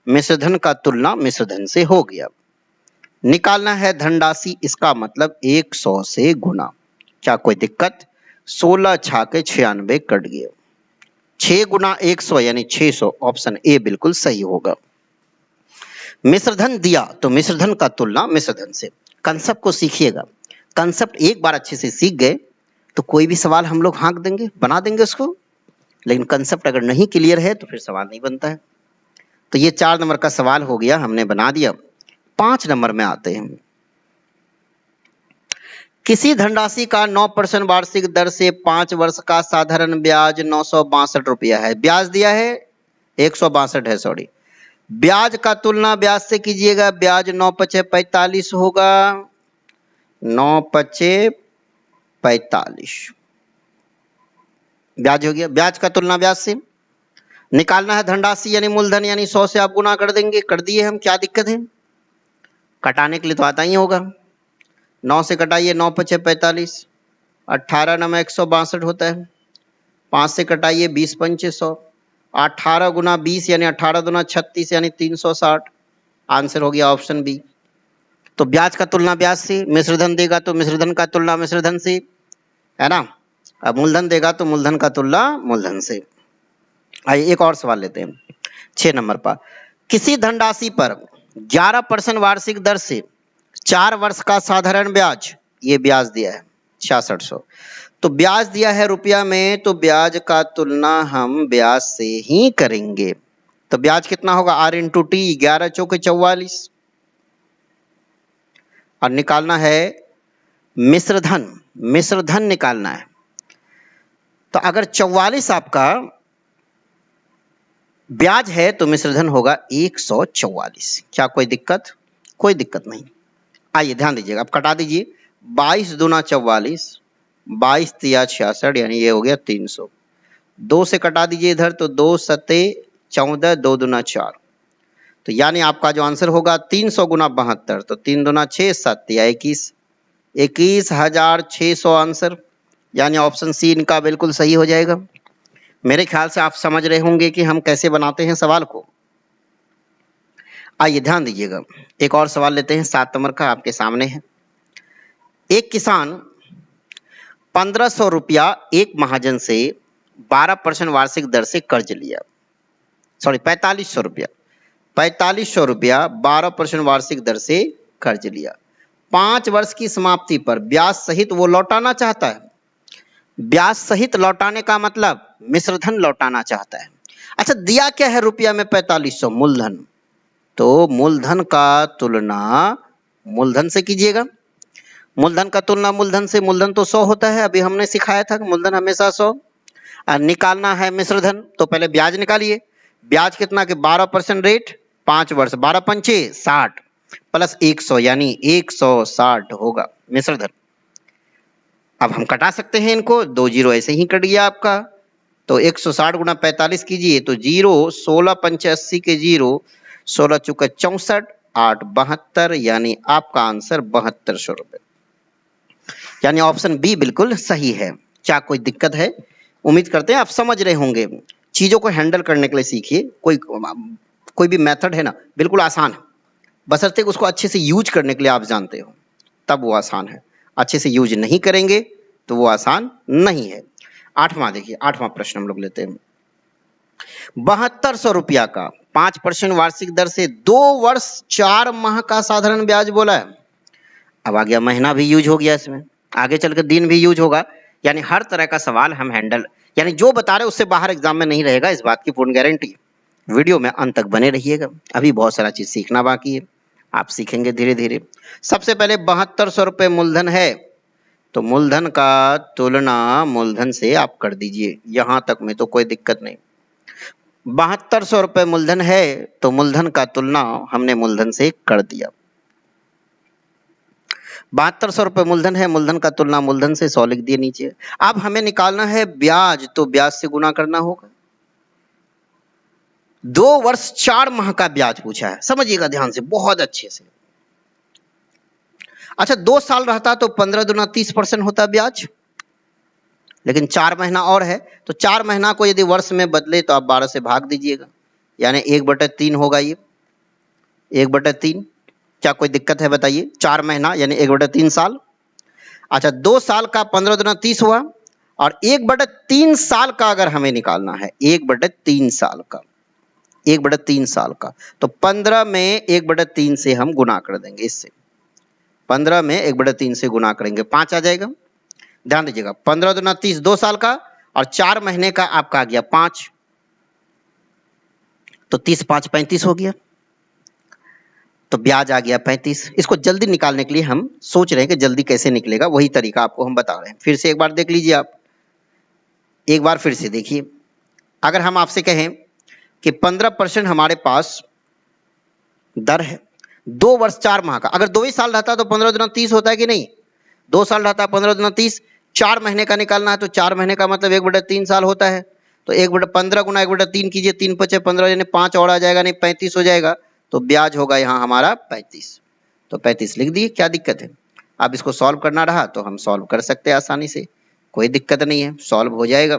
मिश्रधन का तुलना मिश्रधन से हो गया। निकालना है धनराशि, इसका मतलब 100 से गुना। क्या कोई दिक्कत? 16 छाके 96 कट गए, 6 गुना 100 यानी 600, ऑप्शन ए बिल्कुल सही होगा। मिश्रधन दिया तो मिश्रधन का तुलना मिश्रधन से। कंसेप्ट को सीखिएगा, कंसेप्ट एक बार अच्छे से सीख गए तो कोई भी सवाल हम लोग हाँक देंगे, बना देंगे उसको, लेकिन कंसेप्ट अगर नहीं क्लियर है तो फिर सवाल नहीं बनता है। तो ये 4 नंबर का सवाल हो गया, हमने बना दिया। 5 नंबर में आते हैं। किसी धनराशि का 9% वार्षिक दर से 5 वर्ष का साधारण ब्याज 962 रुपया है। ब्याज दिया है 162 है, सॉरी। ब्याज का तुलना ब्याज से कीजिएगा, ब्याज 9 पचे 45 होगा, 9 पचे 45 ब्याज हो गया। ब्याज का तुलना ब्याज से। निकालना है धनराशि यानी मूलधन, यानी 100 से आप गुना कर देंगे, कर दिए हम, क्या दिक्कत है, कटाने के लिए तो आता ही होगा। 9 से कटाइए, 9 पचे 45, 18 9 162 होता है, 5 से कटाइए 20 पंचे 100, 18 गुना 20 यानी 18 दुना 36 यानी 360, आंसर हो गया ऑप्शन बी। तो ब्याज का तुलना ब्याज से, मिश्रधन देगा तो मिश्रधन का तुलना मिश्रधन से, है ना। अब मूलधन देगा तो मूलधन का तुलना मूलधन से। आइए एक और सवाल लेते हैं, 6 नंबर पर। किसी धनराशि पर 11% वार्षिक दर से 4 वर्ष का साधारण ब्याज, ये ब्याज दिया है 6600, तो ब्याज दिया है रुपया में, तो ब्याज का तुलना हम ब्याज से ही करेंगे। तो ब्याज कितना होगा, आर इंटू टी, 11 चौके 44, और निकालना है मिश्रधन, मिश्रधन निकालना है। तो अगर 44 आपका ब्याज है तो मिश्रधन होगा 144। क्या कोई दिक्कत? कोई दिक्कत नहीं। आइए ध्यान दीजिएगा, आप कटा दीजिए, 22 दूना 44, 22 तिया 66 यानी ये हो गया 300। 2 से कटा दीजिए इधर, तो 2 सते 14, 2 दूना 4, तो यानी आपका जो आंसर होगा 300 गुना 72, तो 3 दूना 6, 7 तिया 21, 21,600 आंसर, यानी ऑप्शन सी इनका बिल्कुल सही हो जाएगा। मेरे ख्याल से आप समझ रहे होंगे कि हम कैसे बनाते हैं सवाल को। आइए ध्यान दीजिएगा, एक और सवाल लेते हैं, 7 नंबर का आपके सामने है। एक किसान 1500 रुपया एक महाजन से 12% वार्षिक दर से कर्ज लिया, सॉरी 4500 रुपया, 4500 रुपया 12% वार्षिक दर से कर्ज लिया। 5 वर्ष की समाप्ति पर ब्याज सहित वो लौटाना चाहता है। ब्याज सहित लौटाने का मतलब मिश्रधन लौटाना चाहता है। अच्छा, दिया क्या है रुपया में 4500, मूलधन, तो मूलधन का तुलना मूलधन से कीजिएगा। मूलधन का तुलना मूलधन से, मूलधन तो 100 होता है, अभी हमने सिखाया था मूलधन हमेशा 100। निकालना है मिश्रधन, तो पहले ब्याज निकालिए। ब्याज कितना के 12% रेट, 5 वर्ष, 12 पंचे 60 प्लस 100 यानी 160 होगा मिश्रधन। अब हम कटा सकते हैं इनको, 2 जीरो ऐसे ही कट गया आपका, तो 160 गुना 45 कीजिए तो जीरो, 16 पंचे 80 के जीरो, 16 चुका 64, 8 72, यानी आपका आंसर 7200 रुपए, यानी ऑप्शन बी बिल्कुल सही है। क्या कोई दिक्कत है? उम्मीद करते हैं आप समझ रहे होंगे। चीजों को हैंडल करने के लिए सीखिए, कोई भी मेथड है ना बिल्कुल आसान है, बशर्ते उसको अच्छे से यूज करने के लिए आप जानते हो, तब वो आसान है। अच्छे से यूज नहीं करेंगे तो वो आसान नहीं है। 8वां देखिए, 8वां प्रश्न हम लोग लेते हैं। 7200 रुपया का 5% वार्षिक दर से 2 वर्ष 4 माह का साधारण ब्याज बोला है। अब आ गया महीना भी यूज हो गया इसमें, आगे चलकर दिन भी यूज होगा, यानी हर तरह का सवाल हम हैंडल, यानी जो बता रहे उससे बाहर एग्जाम में नहीं रहेगा, इस बात की पूर्ण गारंटी। वीडियो में अंत तक बने रहिएगा, अभी बहुत सारा चीज सीखना बाकी है, आप सीखेंगे धीरे धीरे। सबसे पहले 7200 रुपये मूलधन है, तो मूलधन का तुलना मूलधन से आप कर दीजिए, यहां तक में तो कोई दिक्कत नहीं। 7200 रुपये मूलधन है तो मूलधन का तुलना हमने मूलधन से कर दिया। 7200 रुपये मूलधन है, मूलधन का तुलना मूलधन से 100 लिख दिए नीचे। अब हमें निकालना है ब्याज, तो ब्याज से गुना करना होगा। 2 वर्ष 4 माह का ब्याज पूछा है, समझिएगा ध्यान से बहुत अच्छे से। अच्छा 2 साल रहता तो 15 दूना 30% होता ब्याज, लेकिन 4 महीना और है, तो 4 महीना को यदि वर्ष में बदले तो आप 12 से भाग दीजिएगा, यानी 1/3 होगा ये, 1/3। क्या कोई दिक्कत है बताइए? 4 महीना यानी 1/3 साल। अच्छा 2 साल का 15 दूना 30 हुआ, और 1/3 साल का अगर हमें निकालना है, 1/3 साल का, 1/3 साल का, तो 15 में 1/3 से हम गुना कर देंगे, इससे 15 में 1/3 से गुना करेंगे, 5 आ जाएगा। ध्यान दीजिएगा, 15 दूना 30 2 साल का, और 4 महीने का आपका आ गया 5, तो 30 5 35 हो गया, तो ब्याज आ गया 35। इसको जल्दी निकालने के लिए हम सोच रहे हैं कि जल्दी कैसे निकलेगा, वही तरीका आपको हम बता रहे हैं। फिर से एक बार देख लीजिए आप, एक बार फिर से देखिए। अगर हम आपसे कहें कि 15% हमारे पास दर है, 2 वर्ष 4 माह का, अगर 2 ही साल रहता तो 15 दूना 30 होता है कि नहीं? 2 साल रहता 15 दूना 30, 4 महीने का निकालना है तो 4 महीने का मतलब 1/3 साल होता है, तो 1/15 गुना 1/3 कीजिए, 3 5 15 यानी 5 और आ जाएगा, नहीं 35 हो जाएगा, तो ब्याज होगा यहाँ हमारा 35, तो 35 लिख दिए, क्या दिक्कत है? अब इसको सॉल्व करना रहा तो हम सॉल्व कर सकते हैं आसानी से, कोई दिक्कत नहीं है, सॉल्व हो जाएगा।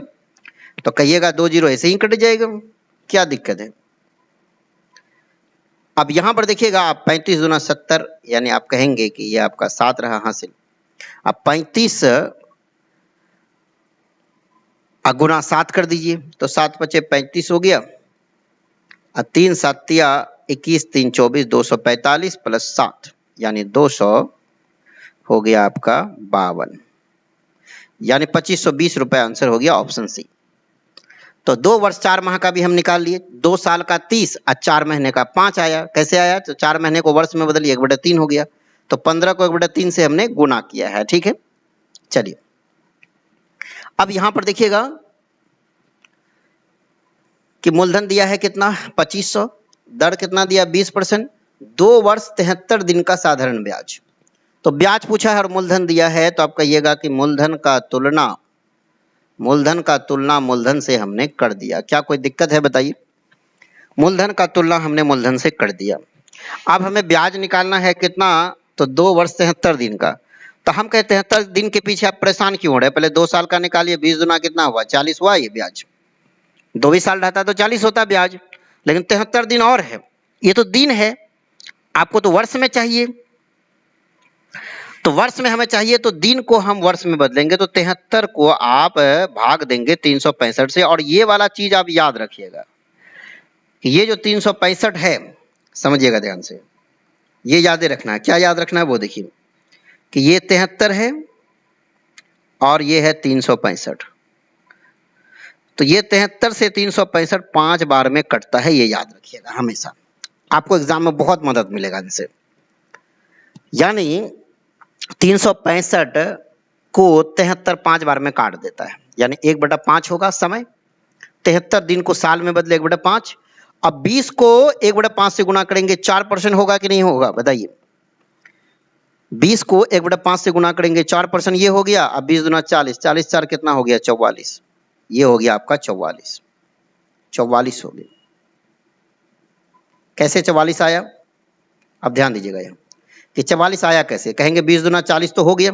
तो कहिएगा 2 जीरो ऐसे ही कट जाएगा, क्या दिक्कत है? अब यहां पर देखिएगा आप 35 दूना 70, यानी आप कहेंगे कि ये आपका 7 रहा हासिल। अब 35 गुना 7 कर दीजिए, तो 7 पचे 35 हो गया, और 3 7 21, 3 24, 245 प्लस 7 यानी 200 हो गया आपका 52, यानी 2520 रुपए आंसर हो गया ऑप्शन सी। तो 2 वर्ष 4 माह का भी हम निकाल लिए, 2 साल का 30 और 4 महीने का 5 आया। कैसे आया? तो 4 महीने को वर्ष में बदलिए, 1/3 हो गया, तो 15 को 1/3 से हमने गुना किया है, ठीक है। चलिए अब यहां पर देखिएगा कि मूलधन दिया है कितना? 2500, दर कितना दिया? 20%, 2 वर्ष 73 दिन का साधारण ब्याज। तो ब्याज पूछा है और मूलधन दिया है, तो आप कहिएगा कि मूलधन का तुलना मूलधन से हमने कर दिया। क्या कोई दिक्कत है बताइए? मूलधन का तुलना हमने मूलधन से कर दिया। अब हमें ब्याज निकालना है कितना? तो 2 वर्ष 73 दिन का। तो हम कहते हैं 73 दिन के पीछे आप परेशान क्यों हो रहे हैं? पहले 2 साल का निकालिए, 20 दुना कितना हुआ? 40 हुआ ये ब्याज। 2 ही साल रहता तो 40 होता ब्याज, लेकिन 73 दिन और है, ये तो दिन है, आपको तो वर्ष में चाहिए, तो वर्ष में हमें चाहिए, तो दिन को हम वर्ष में बदलेंगे, तो 73 को आप भाग देंगे 365 से। और ये वाला चीज आप याद रखिएगा कि ये जो 365 है, समझिएगा ध्यान से, ये याद रखना है। क्या याद रखना है वो देखिए कि ये 73 है और ये है 365, तो ये 73 से 365 5 बार में कटता है, ये याद रखिएगा हमेशा, आपको एग्जाम में बहुत मदद मिलेगा इनसे। यानी 365 को 73 5 बार में काट देता है, यानी 1/5 होगा समय, 73 दिन को साल में बदले 1/5। अब 20 को 1/5 से गुना करेंगे, 4% होगा कि नहीं होगा बताइए? 20 को 1/5 से गुना करेंगे, 4% ये हो गया। अब 20 दुना 40, 40 4 कितना हो गया? 44, ये हो गया आपका 44, 44 हो गया। कैसे 44 आया? अब ध्यान दीजिएगा यहाँ कि 44 आया कैसे। कहेंगे 20 दुना 40 तो हो गया,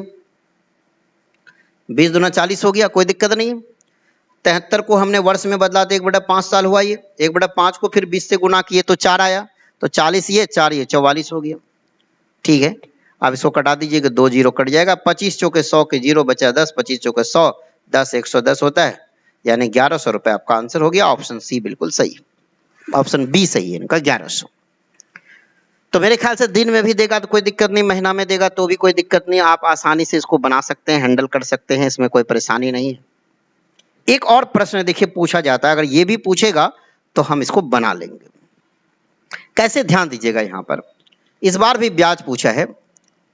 20 दुना 40 हो गया, कोई दिक्कत नहीं है। 73 को हमने वर्ष में बदला तो 1/5 साल हुआ, ये 1/5 को फिर 20 से गुना किए तो 4 आया, तो 40 ये 4 ये 44 हो गया, ठीक है। अब इसको कटा दीजिएगा, 2 जीरो कट जाएगा, 25 चौके 100 के जीरो बचा 10, 25 चौके 100, 10 110 होता है, यानी 1100 रुपए आपका आंसर हो गया। ऑप्शन सी बिल्कुल सही, ऑप्शन बी सही है इनका, 1100। तो मेरे ख्याल से दिन में भी देगा तो कोई दिक्कत नहीं, महीना में देगा तो भी कोई दिक्कत नहीं, आप आसानी से इसको बना सकते हैं, हैंडल कर सकते हैं, इसमें कोई परेशानी नहीं है। एक और प्रश्न देखिए पूछा जाता है, अगर ये भी पूछेगा तो हम इसको बना लेंगे। कैसे, ध्यान दीजिएगा यहाँ पर। इस बार भी ब्याज पूछा है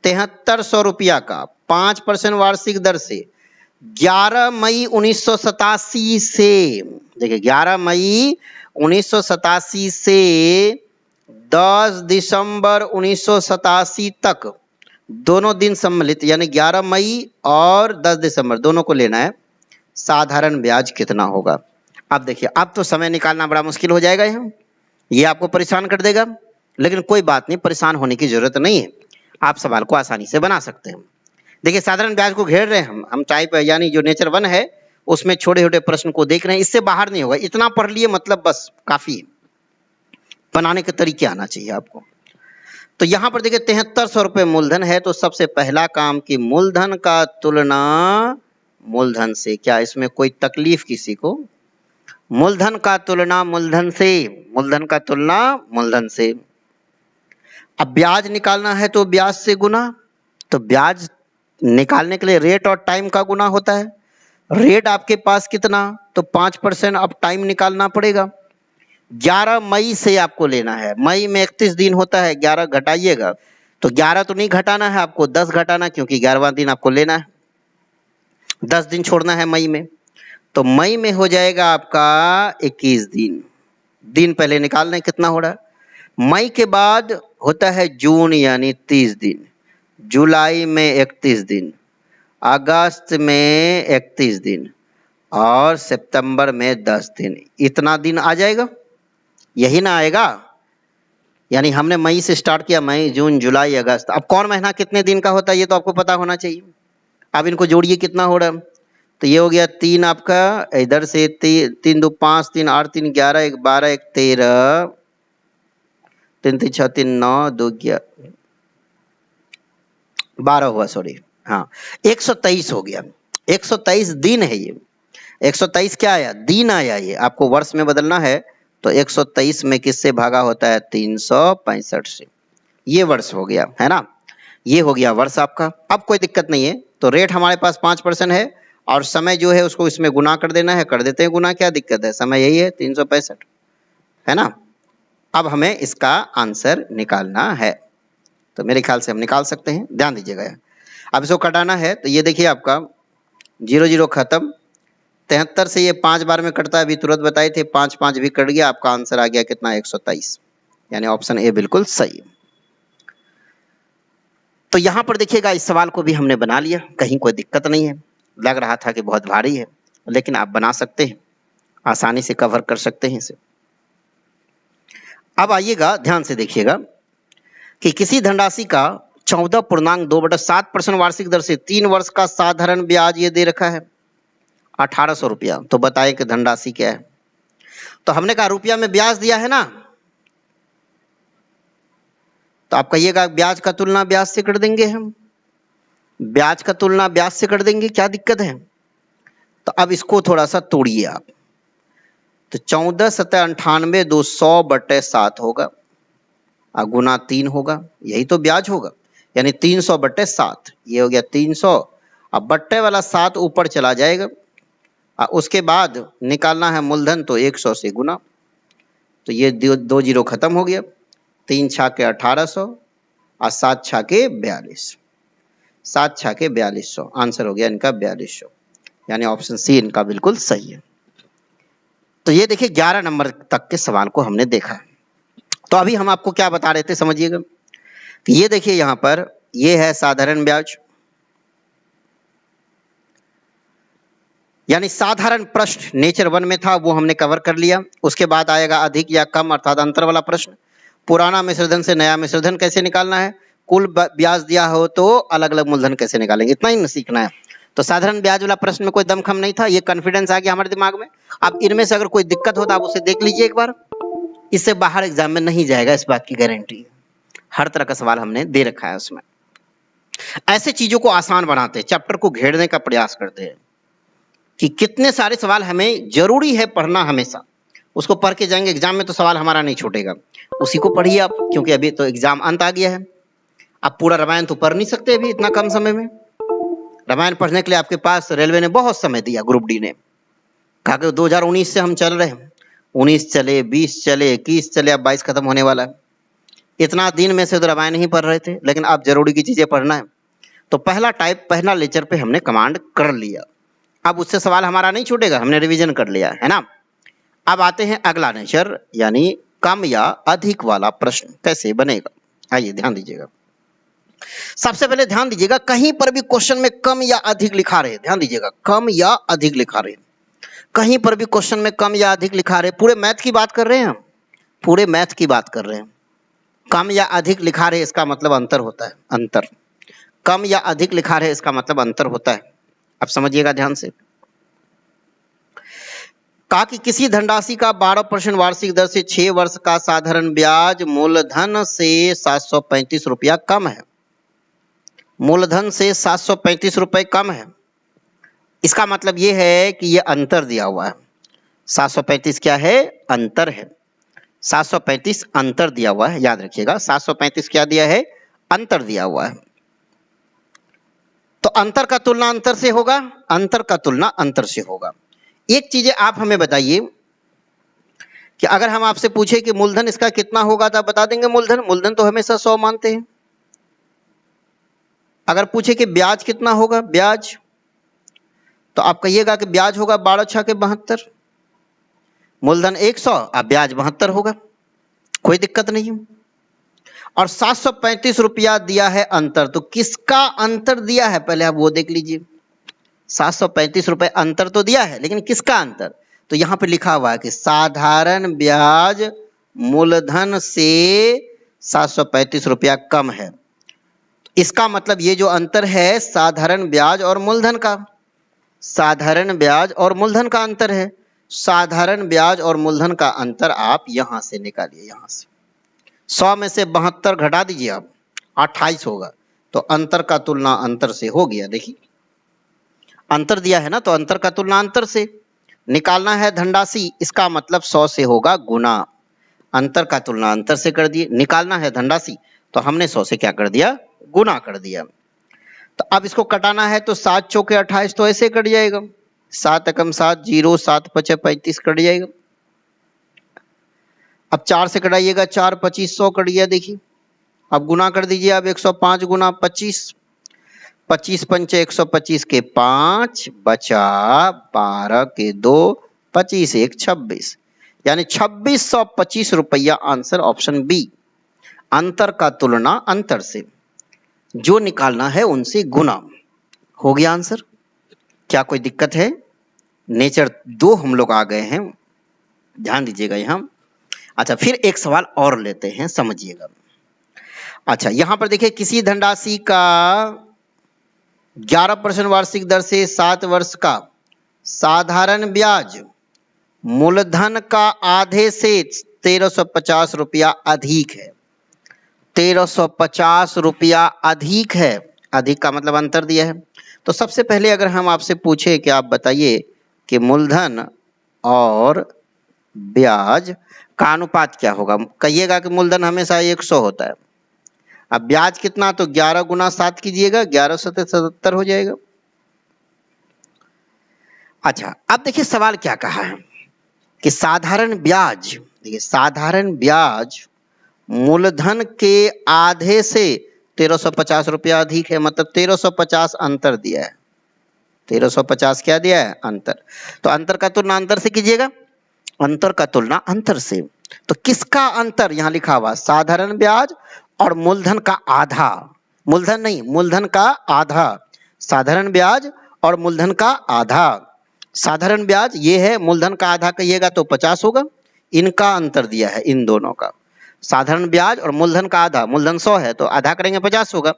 7300 रुपया का 5% वार्षिक दर से 11 मई 1987 से, देखिए 11 मई 1987 से 10 दिसंबर 1987 तक दोनों दिन सम्मिलित, यानी 11 मई और 10 दिसंबर दोनों को लेना है। साधारण ब्याज कितना होगा? अब देखिए, अब तो समय निकालना बड़ा मुश्किल हो जाएगा, ये आपको परेशान कर देगा, लेकिन कोई बात नहीं, परेशान होने की जरूरत नहीं है, आप सवाल को आसानी से बना सकते हैं। देखिए, साधारण ब्याज को घेर रहे हैं हम टाइप यानी जो नेचर 1 है उसमें छोटे छोटे प्रश्न को देख रहे हैं, इससे बाहर नहीं होगा, इतना पढ़ लिए मतलब बस काफी है। बनाने के तरीके आना चाहिए आपको। तो यहाँ पर देखिए 7300 रुपये मूलधन है, तो सबसे पहला काम कि मूलधन का तुलना मूलधन से। क्या इसमें कोई तकलीफ किसी को? मूलधन का तुलना मूलधन से, मूलधन का तुलना मूलधन से। अब ब्याज निकालना है तो ब्याज से गुना, तो ब्याज निकालने के लिए रेट और टाइम का गुना होता है। रेट आपके पास कितना, तो 5%, अब टाइम निकालना पड़ेगा। 11 मई से आपको लेना है, मई में 31 दिन होता है, 11 घटाइएगा, तो 11 तो नहीं घटाना है आपको, 10 घटाना, क्योंकि 11वां दिन आपको लेना है, 10 दिन छोड़ना है मई में, तो मई में हो जाएगा आपका 21 दिन। दिन पहले निकालना है कितना हो रहा है। मई के बाद होता है जून यानी 30 दिन, जुलाई में 31 दिन, अगस्त में 31 दिन और सितंबर में 10 दिन। इतना दिन आ जाएगा, यही ना आएगा। यानी हमने मई से स्टार्ट किया, मई जून जुलाई अगस्त, अब कौन महीना कितने दिन का होता है ये तो आपको पता होना चाहिए। अब इनको जोड़िए कितना हो रहा है, तो ये हो गया 3 आपका, इधर से 3 2 5 3 8 3 11 1 12 1 13 3 3 6 3 9 2 12 हुआ, सॉरी, हाँ 123 हो गया। 123 दिन है ये, 123 क्या आया, दिन आया। ये आपको वर्ष में बदलना है तो 123 में किससे भागा होता है, 365 से। ये वर्ष हो गया, है ना, ये हो गया वर्ष आपका। अब कोई दिक्कत नहीं है, तो रेट हमारे पास 5% है और समय जो है उसको इसमें गुना कर देना है, कर देते हैं गुना, क्या दिक्कत है, समय यही है 365, है ना। अब हमें इसका आंसर निकालना है, तो मेरे ख्याल से हम निकाल सकते हैं, ध्यान दीजिएगा। अब इसको कटाना है तो ये देखिए आपका 0 0 खत्म, 73 से ये 5 बार में कटता है, अभी तुरंत बताए थे, 5 5 भी कट गया, आपका आंसर आ गया कितना, 123, यानी ऑप्शन ए बिल्कुल सही है। तो यहाँ पर देखिएगा इस सवाल को भी हमने बना लिया, कहीं कोई दिक्कत नहीं है। लग रहा था कि बहुत भारी है, लेकिन आप बना सकते हैं, आसानी से कवर कर सकते हैं इसे। अब आइएगा, ध्यान से देखिएगा कि किसी धनराशि का 14.2/7% वार्षिक दर से 3 वर्ष का साधारण ब्याज ये दे रखा है 1800 रुपया। तो बताएं कि धनराशि क्या है। तो हमने कहा रुपया में ब्याज दिया है ना, तो आप कहिएगा ब्याज का तुलना ब्याज से कर देंगे, हम ब्याज का तुलना ब्याज से कर देंगे, क्या दिक्कत है। तो अब इसको थोड़ा सा तोड़िए आप, तो 14 7 98 200/7 होगा, गुना 3 होगा, यही तो ब्याज होगा, यानी 300/7, ये हो गया 300। अब बट्टे वाला 7 ऊपर चला जाएगा, उसके बाद निकालना है मूलधन, तो 100 से गुना, तो ये 2 0 खत्म हो गया, 3 छाके 1800 और 7 छाके 42, 7 छाके 4200, आंसर हो गया इनका 4200, यानी ऑप्शन सी इनका बिल्कुल सही है। तो ये देखिए 11 नंबर तक के सवाल को हमने देखा। तो अभी हम आपको क्या बता रहे थे, समझिएगा कि ये देखिए यहाँ पर ये है साधारण ब्याज, यानी साधारण प्रश्न नेचर 1 में था, वो हमने कवर कर लिया। उसके बाद आएगा अधिक या कम अर्थात अंतर वाला प्रश्न, पुराना मिश्रधन से नया मिश्रधन कैसे निकालना है, कुल ब्याज दिया हो तो अलग अलग मूलधन कैसे निकालेंगे, इतना ही सीखना है। तो साधारण ब्याज वाला प्रश्न में कोई दमखम नहीं था, ये कॉन्फिडेंस आ गया हमारे दिमाग में। अब इनमें से अगर कोई दिक्कत हो तो आप उसे देख लीजिए एक बार, इससे बाहर एग्जाम में नहीं जाएगा, इस बात की गारंटी। हर तरह का सवाल हमने दे रखा है उसमें। ऐसे चीजों को आसान बनाते हैं, चैप्टर को घेरने का प्रयास करते हैं कि कितने सारे सवाल हमें जरूरी है पढ़ना हमेशा, उसको पढ़ के जाएंगे एग्जाम में तो सवाल हमारा नहीं छूटेगा, उसी को पढ़िए आप, क्योंकि अभी तो एग्जाम अंत आ गया है। आप पूरा रामायण तो पढ़ नहीं सकते अभी इतना कम समय में। रामायण पढ़ने के लिए आपके पास रेलवे ने बहुत समय दिया, ग्रुप डी ने कहा कि 2019 से हम चल रहे हैं, 19 चले, 20 चले, 21 चले, अब 22 खत्म होने वाला है। इतना दिन में से तो रामायण नहीं पढ़ रहे थे, लेकिन अब जरूरी की चीजें पढ़ना है। तो पहला टाइप, पहला लेक्चर पे हमने कमांड कर लिया। अब उससे सवाल हमारा नहीं छूटेगा, हमने रिवीजन कर लिया है ना। अब आते हैं अगला नेचर, यानी कम या अधिक वाला प्रश्न कैसे बनेगा। आइए ध्यान दीजिएगा। सबसे पहले ध्यान दीजिएगा, कहीं पर भी क्वेश्चन में कम या अधिक लिखा रहे, ध्यान दीजिएगा, कम या अधिक लिखा रहे, कहीं पर भी क्वेश्चन में कम या अधिक लिखा रहे, पूरे मैथ की बात कर रहे हैं हम, पूरे मैथ की बात कर रहे हैं। कम या अधिक लिखा रहे इसका मतलब अंतर होता है, अंतर। कम या अधिक लिखा रहे इसका मतलब अंतर होता है। अब समझिएगा ध्यान से। कहा कि किसी धनराशि का 12% वार्षिक दर से 6 वर्ष का साधारण ब्याज मूलधन से 735 रुपया कम है। मूलधन से 735 रुपए कम है। इसका मतलब ये है कि ये अंतर दिया हुआ है। 735 क्या है? अंतर है। 735 अंतर दिया हुआ है, याद रखिएगा। 735 क्या दिया है? अंतर दिया हुआ है। तो अंतर का तुलना अंतर से होगा, अंतर का तुलना अंतर से होगा। एक चीजें आप हमें बताइए कि अगर हम आपसे पूछे कि मूलधन इसका कितना होगा तो आप बता देंगे मूलधन? मूलधन तो हमेशा 100 मानते हैं। अगर पूछे कि ब्याज कितना होगा, ब्याज, तो आप कहिएगा कि ब्याज होगा 12 छः के 72, मूलधन 100 अब ब्याज 72 होगा, कोई दिक्कत नहीं। और 735 रुपया दिया है अंतर, तो किसका अंतर दिया है पहले आप वो देख लीजिए। 735 रुपए अंतर तो दिया है, लेकिन किसका अंतर? तो यहां पे लिखा हुआ है कि साधारण ब्याज मूलधन से 735 रुपया कम है। इसका मतलब ये जो अंतर है साधारण ब्याज और मूलधन का, साधारण ब्याज और मूलधन का अंतर है। साधारण ब्याज और मूलधन का अंतर आप यहां से निकालिए, यहां से 100 में से 72 घटा दीजिए आप, 28 होगा। तो अंतर का तुलना अंतर से हो गया। देखिए अंतर दिया है ना, तो अंतर का तुलना अंतर से निकालना है धनराशि, इसका मतलब 100 से होगा गुना। अंतर का तुलना अंतर से कर दिए, निकालना है धनराशि तो हमने 100 से क्या कर दिया? गुना कर दिया। तो अब इसको कटाना है तो 7 चौके 28, तो ऐसे कट जाएगा। 7 एकम 7, 0, 7 पचे 35 कट जाएगा। अब 4 से कटाइएगा, 4 25 100 कट गया। देखिए अब गुना कर दीजिए आप, 105 गुना 25, 25 पंचे 125 के 5 बचा 12 के 2, 25 1 26, यानी 2625 रुपया आंसर ऑप्शन बी। अंतर का तुलना अंतर से, जो निकालना है उनसे गुना। हो गया आंसर। क्या कोई दिक्कत है? नेचर 2 हम लोग आ गए हैं, ध्यान दीजिएगा यहां। अच्छा फिर एक सवाल और लेते हैं, समझिएगा। अच्छा यहां पर देखिए, किसी धनराशि का 11% वार्षिक दर से 7 वर्ष का साधारण ब्याज मूलधन का आधे से 1350 रुपया अधिक है। 1350 रुपया अधिक है। अधिक का मतलब अंतर दिया है। तो सबसे पहले अगर हम आपसे पूछे कि आप बताइए कि मूलधन और ब्याज का अनुपात क्या होगा, कहिएगा कि मूलधन हमेशा 100 होता है। अब ब्याज कितना, तो 11 गुना 7 कीजिएगा, 11 सत्तर 77 हो जाएगा। अच्छा अब देखिए सवाल क्या कहा है कि साधारण ब्याज, देखिए साधारण ब्याज मूलधन के आधे से 1350 रुपया अधिक है, मतलब 1350 अंतर दिया है। 1350 क्या दिया है? अंतर। तो अंतर का तुलना अंतर से कीजिएगा, अंतर का तुलना अंतर से। तो किसका अंतर यहां लिखा हुआ? साधारण ब्याज और मूलधन का आधा, मूलधन नहीं, मूलधन का आधा। साधारण ब्याज और मूलधन का आधा। साधारण ब्याज ये है, मूलधन का आधा कहिएगा तो 50 होगा। इनका अंतर दिया है, इन दोनों का। साधारण ब्याज और मूलधन का आधा, मूलधन 100 है तो आधा करेंगे 50 होगा।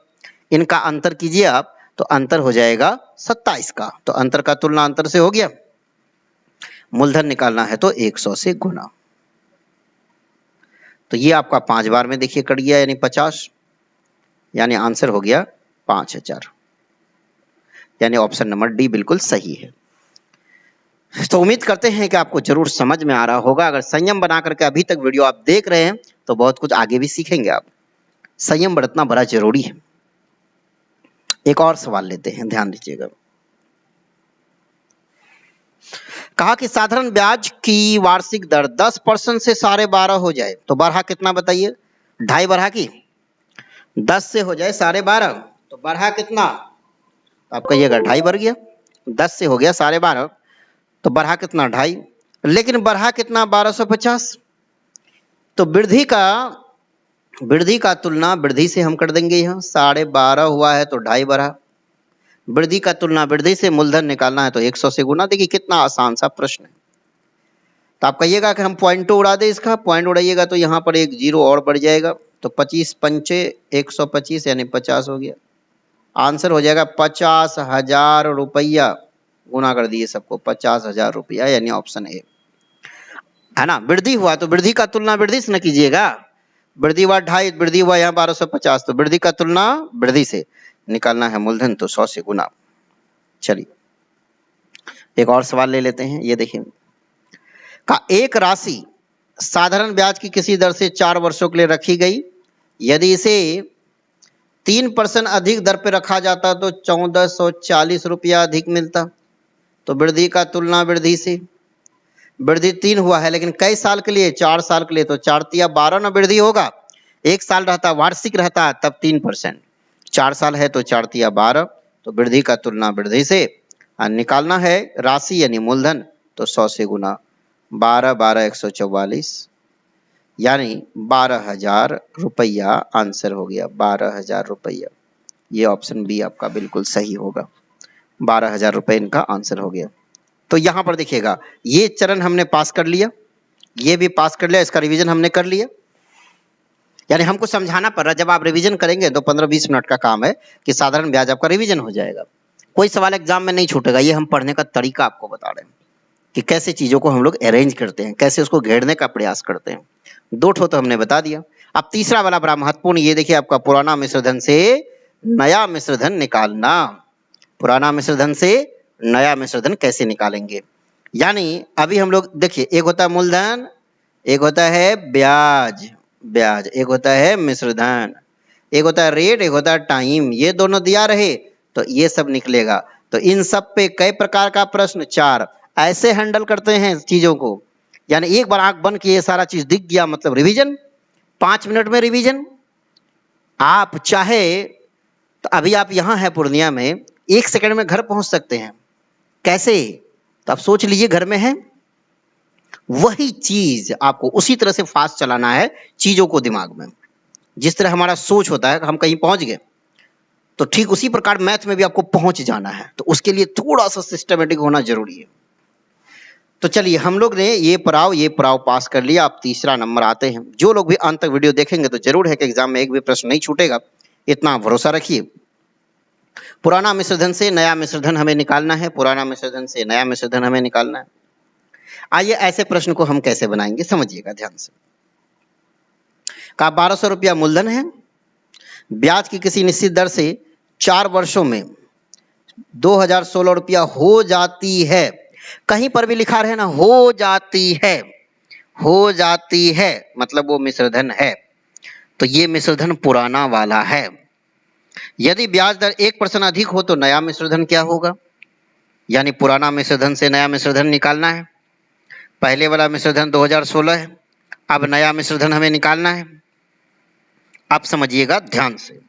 इनका अंतर कीजिए आप तो अंतर हो जाएगा 27 का। तो अंतर का तुलना अंतर से हो गया। मूलधन निकालना है तो 100 से गुना। तो ये आपका 5 बार में देखिए कट गया, यानी 50, यानी आंसर हो गया 5000। यानी ऑप्शन नंबर डी बिल्कुल सही है। तो उम्मीद करते हैं कि आपको जरूर समझ में आ रहा होगा। अगर संयम बना करके अभी तक वीडियो आप देख रहे हैं तो बहुत कुछ आगे भी सीखेंगे आप। संयम बरतना बड़ा जरूरी है। एक और सवाल लेते हैं, ध्यान दीजिएगा। कहा कि साधारण ब्याज की वार्षिक दर 10% से 12.5 हो जाए तो बढ़ा कितना बताइए? 2.5 बढ़ा की 10 से हो जाए 12.5 तो बढ़ा कितना? आप कहिएगा 2.5 बढ़ गया। 10 से हो गया 12.5 तो बढ़ा कितना? 2.5। लेकिन बढ़ा कितना? 1250। तो वृद्धि का तुलना वृद्धि से हम कर देंगे। यहाँ 12.5 हुआ है तो 2.5 बढ़ा। वृद्धि का तुलना वृद्धि से मूलधन निकालना है तो 100 से गुना। देखिए कितना आसान सा प्रश्न है। तो आप कहिएगा कि हम पॉइंट उड़ा दे, इसका पॉइंट उड़ाइएगा तो यहाँ पर एक जीरो और बढ़ जाएगा तो 25 पंचे 125 यानी 50 हो गया। आंसर हो जाएगा 50,000 रुपया। गुना कर दिए सबको 50,000 रुपया यानी ऑप्शन ए है ना। वृद्धि हुआ तो वृद्धि का तुलना वृद्धि से न कीजिएगा। वृद्धि हुआ 2.5, वृद्धि हुआ यहाँ 1250 तो वृद्धि का तुलना वृद्धि से निकालना है मूलधन तो 100 से गुना। चलिए एक और सवाल ले लेते हैं। ये देखिए का एक राशि साधारण ब्याज की किसी दर से 4 वर्षों के लिए रखी गई। यदि इसे 3% अधिक दर पर रखा जाता तो 1440 रुपया अधिक मिलता। तो वृद्धि का तुलना वृद्धि से। वृद्धि 3 हुआ है लेकिन कई साल के लिए? 4 साल के लिए। तो 4 तिया 12 ना वृद्धि होगा। एक साल रहता वार्षिक रहता तब 3%। 4 साल है तो 4 तिया 12 तो वृद्धि का तुलना वृद्धि से निकालना है राशि यानी मूलधन तो 100 से गुना। 12 12 144 यानी 12,000 रुपया आंसर हो गया। 12,000 रुपया। ये ऑप्शन बी आपका बिल्कुल सही होगा। 12,000 रुपये इनका आंसर हो गया। तो यहां पर देखिएगा ये चरण हमने पास कर लिया, ये भी पास कर लिया, इसका रिवीजन हमने कर लिया। यानी हमको समझाना पड़ रहा है। जब आप रिवीजन करेंगे तो 15-20 मिनट का काम है कि साधारण ब्याज आपका रिवीजन हो जाएगा। कोई सवाल एग्जाम में नहीं छूटेगा। ये हम पढ़ने का तरीका आपको बता रहे हैं कि कैसे चीजों को हम लोग अरेंज करते हैं, कैसे उसको घेरने का प्रयास करते हैं। 2 ठो तो हमने बता दिया। अब तीसरा वाला बड़ा महत्वपूर्ण, ये देखिए आपका पुराना मिश्रधन से नया मिश्रधन निकालना। पुराना मिश्रधन से नया मिश्रधन कैसे निकालेंगे? यानी अभी हम लोग देखिए एक होता है मूलधन, एक होता है ब्याज, एक होता है मिश्रधन, एक होता है रेट, एक होता है टाइम। ये दोनों दिया रहे तो ये सब निकलेगा। तो इन सब पे कई प्रकार का प्रश्न 4 ऐसे हैंडल करते हैं चीजों को। यानी एक बार आंख बंद किए सारा चीज दिख गया मतलब रिवीजन। 5 मिनट में रिवीजन। आप चाहे तो अभी आप यहां है पूर्णिया में, 1 सेकंड में घर पहुंच सकते हैं। कैसे? तो आप सोच लीजिए घर में है। वही चीज आपको उसी तरह से फास्ट चलाना है चीजों को दिमाग में। जिस तरह हमारा सोच होता है हम कहीं पहुंच गए तो ठीक उसी प्रकार मैथ में भी आपको पहुंच जाना है। तो उसके लिए थोड़ा सा सिस्टमेटिक होना जरूरी है। तो चलिए हम लोग ने ये पड़ाव पास कर लिया। अब तीसरा नंबर आते हैं। जो लोग भी अंत तक वीडियो देखेंगे तो जरूर है कि एग्जाम में एक भी प्रश्न नहीं छूटेगा, इतना भरोसा रखिए। पुराना मिश्रधन से नया मिश्रधन हमें निकालना है। पुराना मिश्रधन से नया मिश्रधन हमें निकालना है। आइए ऐसे प्रश्न को हम कैसे बनाएंगे समझिएगा ध्यान से। का 1200 रुपया मूलधन है। ब्याज की किसी निश्चित दर से 4 वर्षों में 2016 रुपया हो जाती है। कहीं पर भी लिखा रहे ना हो जाती है, हो जाती है मतलब वो मिश्रधन है। तो ये मिश्रधन पुराना वाला है। यदि ब्याज दर 1% अधिक हो तो नया मिश्रधन क्या होगा? यानी पुराना मिश्रधन से नया मिश्रधन निकालना है। पहले वाला मिश्रधन 2016 है, अब नया मिश्रधन हमें निकालना है। आप समझिएगा ध्यान से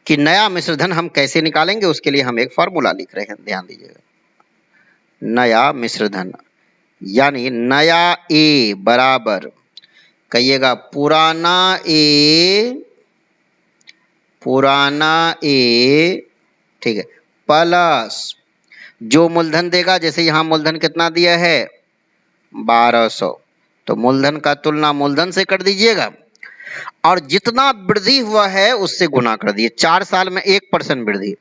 कि नया मिश्रधन हम कैसे निकालेंगे। उसके लिए हम एक फॉर्मूला लिख रहे हैं, ध्यान दीजिएगा। नया मिश्रधन यानी नया ए बराबर कहिएगा पुराना ए, ठीक है, प्लस जो मूलधन देगा। जैसे यहां मूलधन कितना दिया है 1200 तो मूलधन का तुलना मूलधन से कर दीजिएगा और जितना वृद्धि हुआ है उससे गुना कर दिए। 4 साल में 1% वृद्धि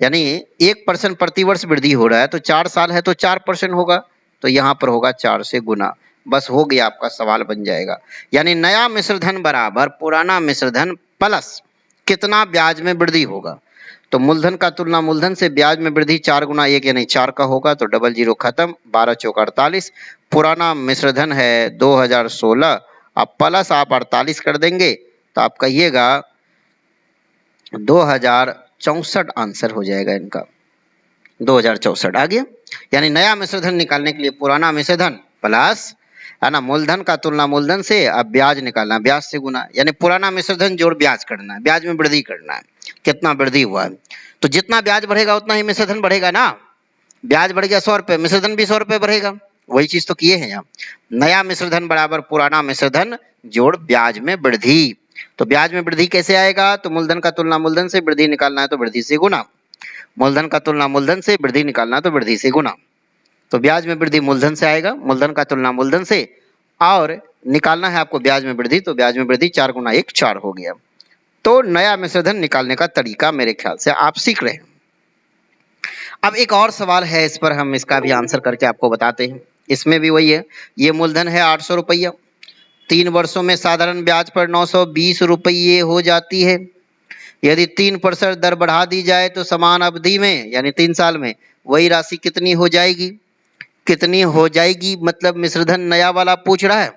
यानी 1% प्रतिवर्ष वृद्धि हो रहा है तो 4 साल है तो 4% होगा। तो यहां पर होगा 4 से गुना। बस हो गया, आपका सवाल बन जाएगा। यानी नया मिश्रधन बराबर पुराना मिश्रधन प्लस कितना ब्याज में वृद्धि होगा। तो मूलधन का तुलना मूलधन से, ब्याज में वृद्धि 4 गुना 1 यानी 4 का होगा तो डबल जीरो खत्म। 12 चौका 48। पुराना मिश्रधन है 2016, अब प्लस आप 48 कर देंगे तो आप कहिएगा 2064 आंसर हो जाएगा इनका। 2064 आ गया। यानी नया मिश्र धन निकालने के लिए पुराना मिश्र धन प्लस, है ना, मूलधन का तुलना मूलधन से, अब ब्याज निकालना, ब्याज से गुना, यानी पुराना मिश्र धन जोड़ ब्याज करना है, ब्याज में वृद्धि करना है, कितना वृद्धि हुआ है। तो जितना ब्याज बढ़ेगा उतना ही मिश्र धन बढ़ेगा ना। ब्याज बढ़ गया 100 रुपए, मिश्र धन भी 100 रुपए बढ़ेगा। वही चीज तो किए हैं यहाँ। नया मिश्र धन बराबर पुराना मिश्र धन जोड़ ब्याज में वृद्धि। तो ब्याज में वृद्धि कैसे आएगा? तो मूलधन का तुलना मूलधन से, वृद्धि निकालना है तो वृद्धि से गुना, मूलधन का तुलना मूलधन से, वृद्धि निकालना है तो वृद्धि से गुना। तो ब्याज में वृद्धि मूलधन से आएगा, मूलधन का तुलना मूलधन से, और निकालना है आपको ब्याज में वृद्धि, तो ब्याज में वृद्धि 4 गुना 1 4 हो गया। तो नया मिश्र धन निकालने का तरीका मेरे ख्याल से आप सीख रहे हैं। अब एक और सवाल है, इस पर हम इसका भी आंसर करके आपको बताते हैं। इसमें भी वही है, ये मूलधन है 800 रुपया, 3 वर्षों में साधारण ब्याज पर 920 रुपये हो जाती है। यदि 3% दर बढ़ा दी जाए तो समान अवधि में, यानी 3 साल में, वही राशि कितनी हो जाएगी? कितनी हो जाएगी मतलब मिश्रधन नया वाला पूछ रहा है।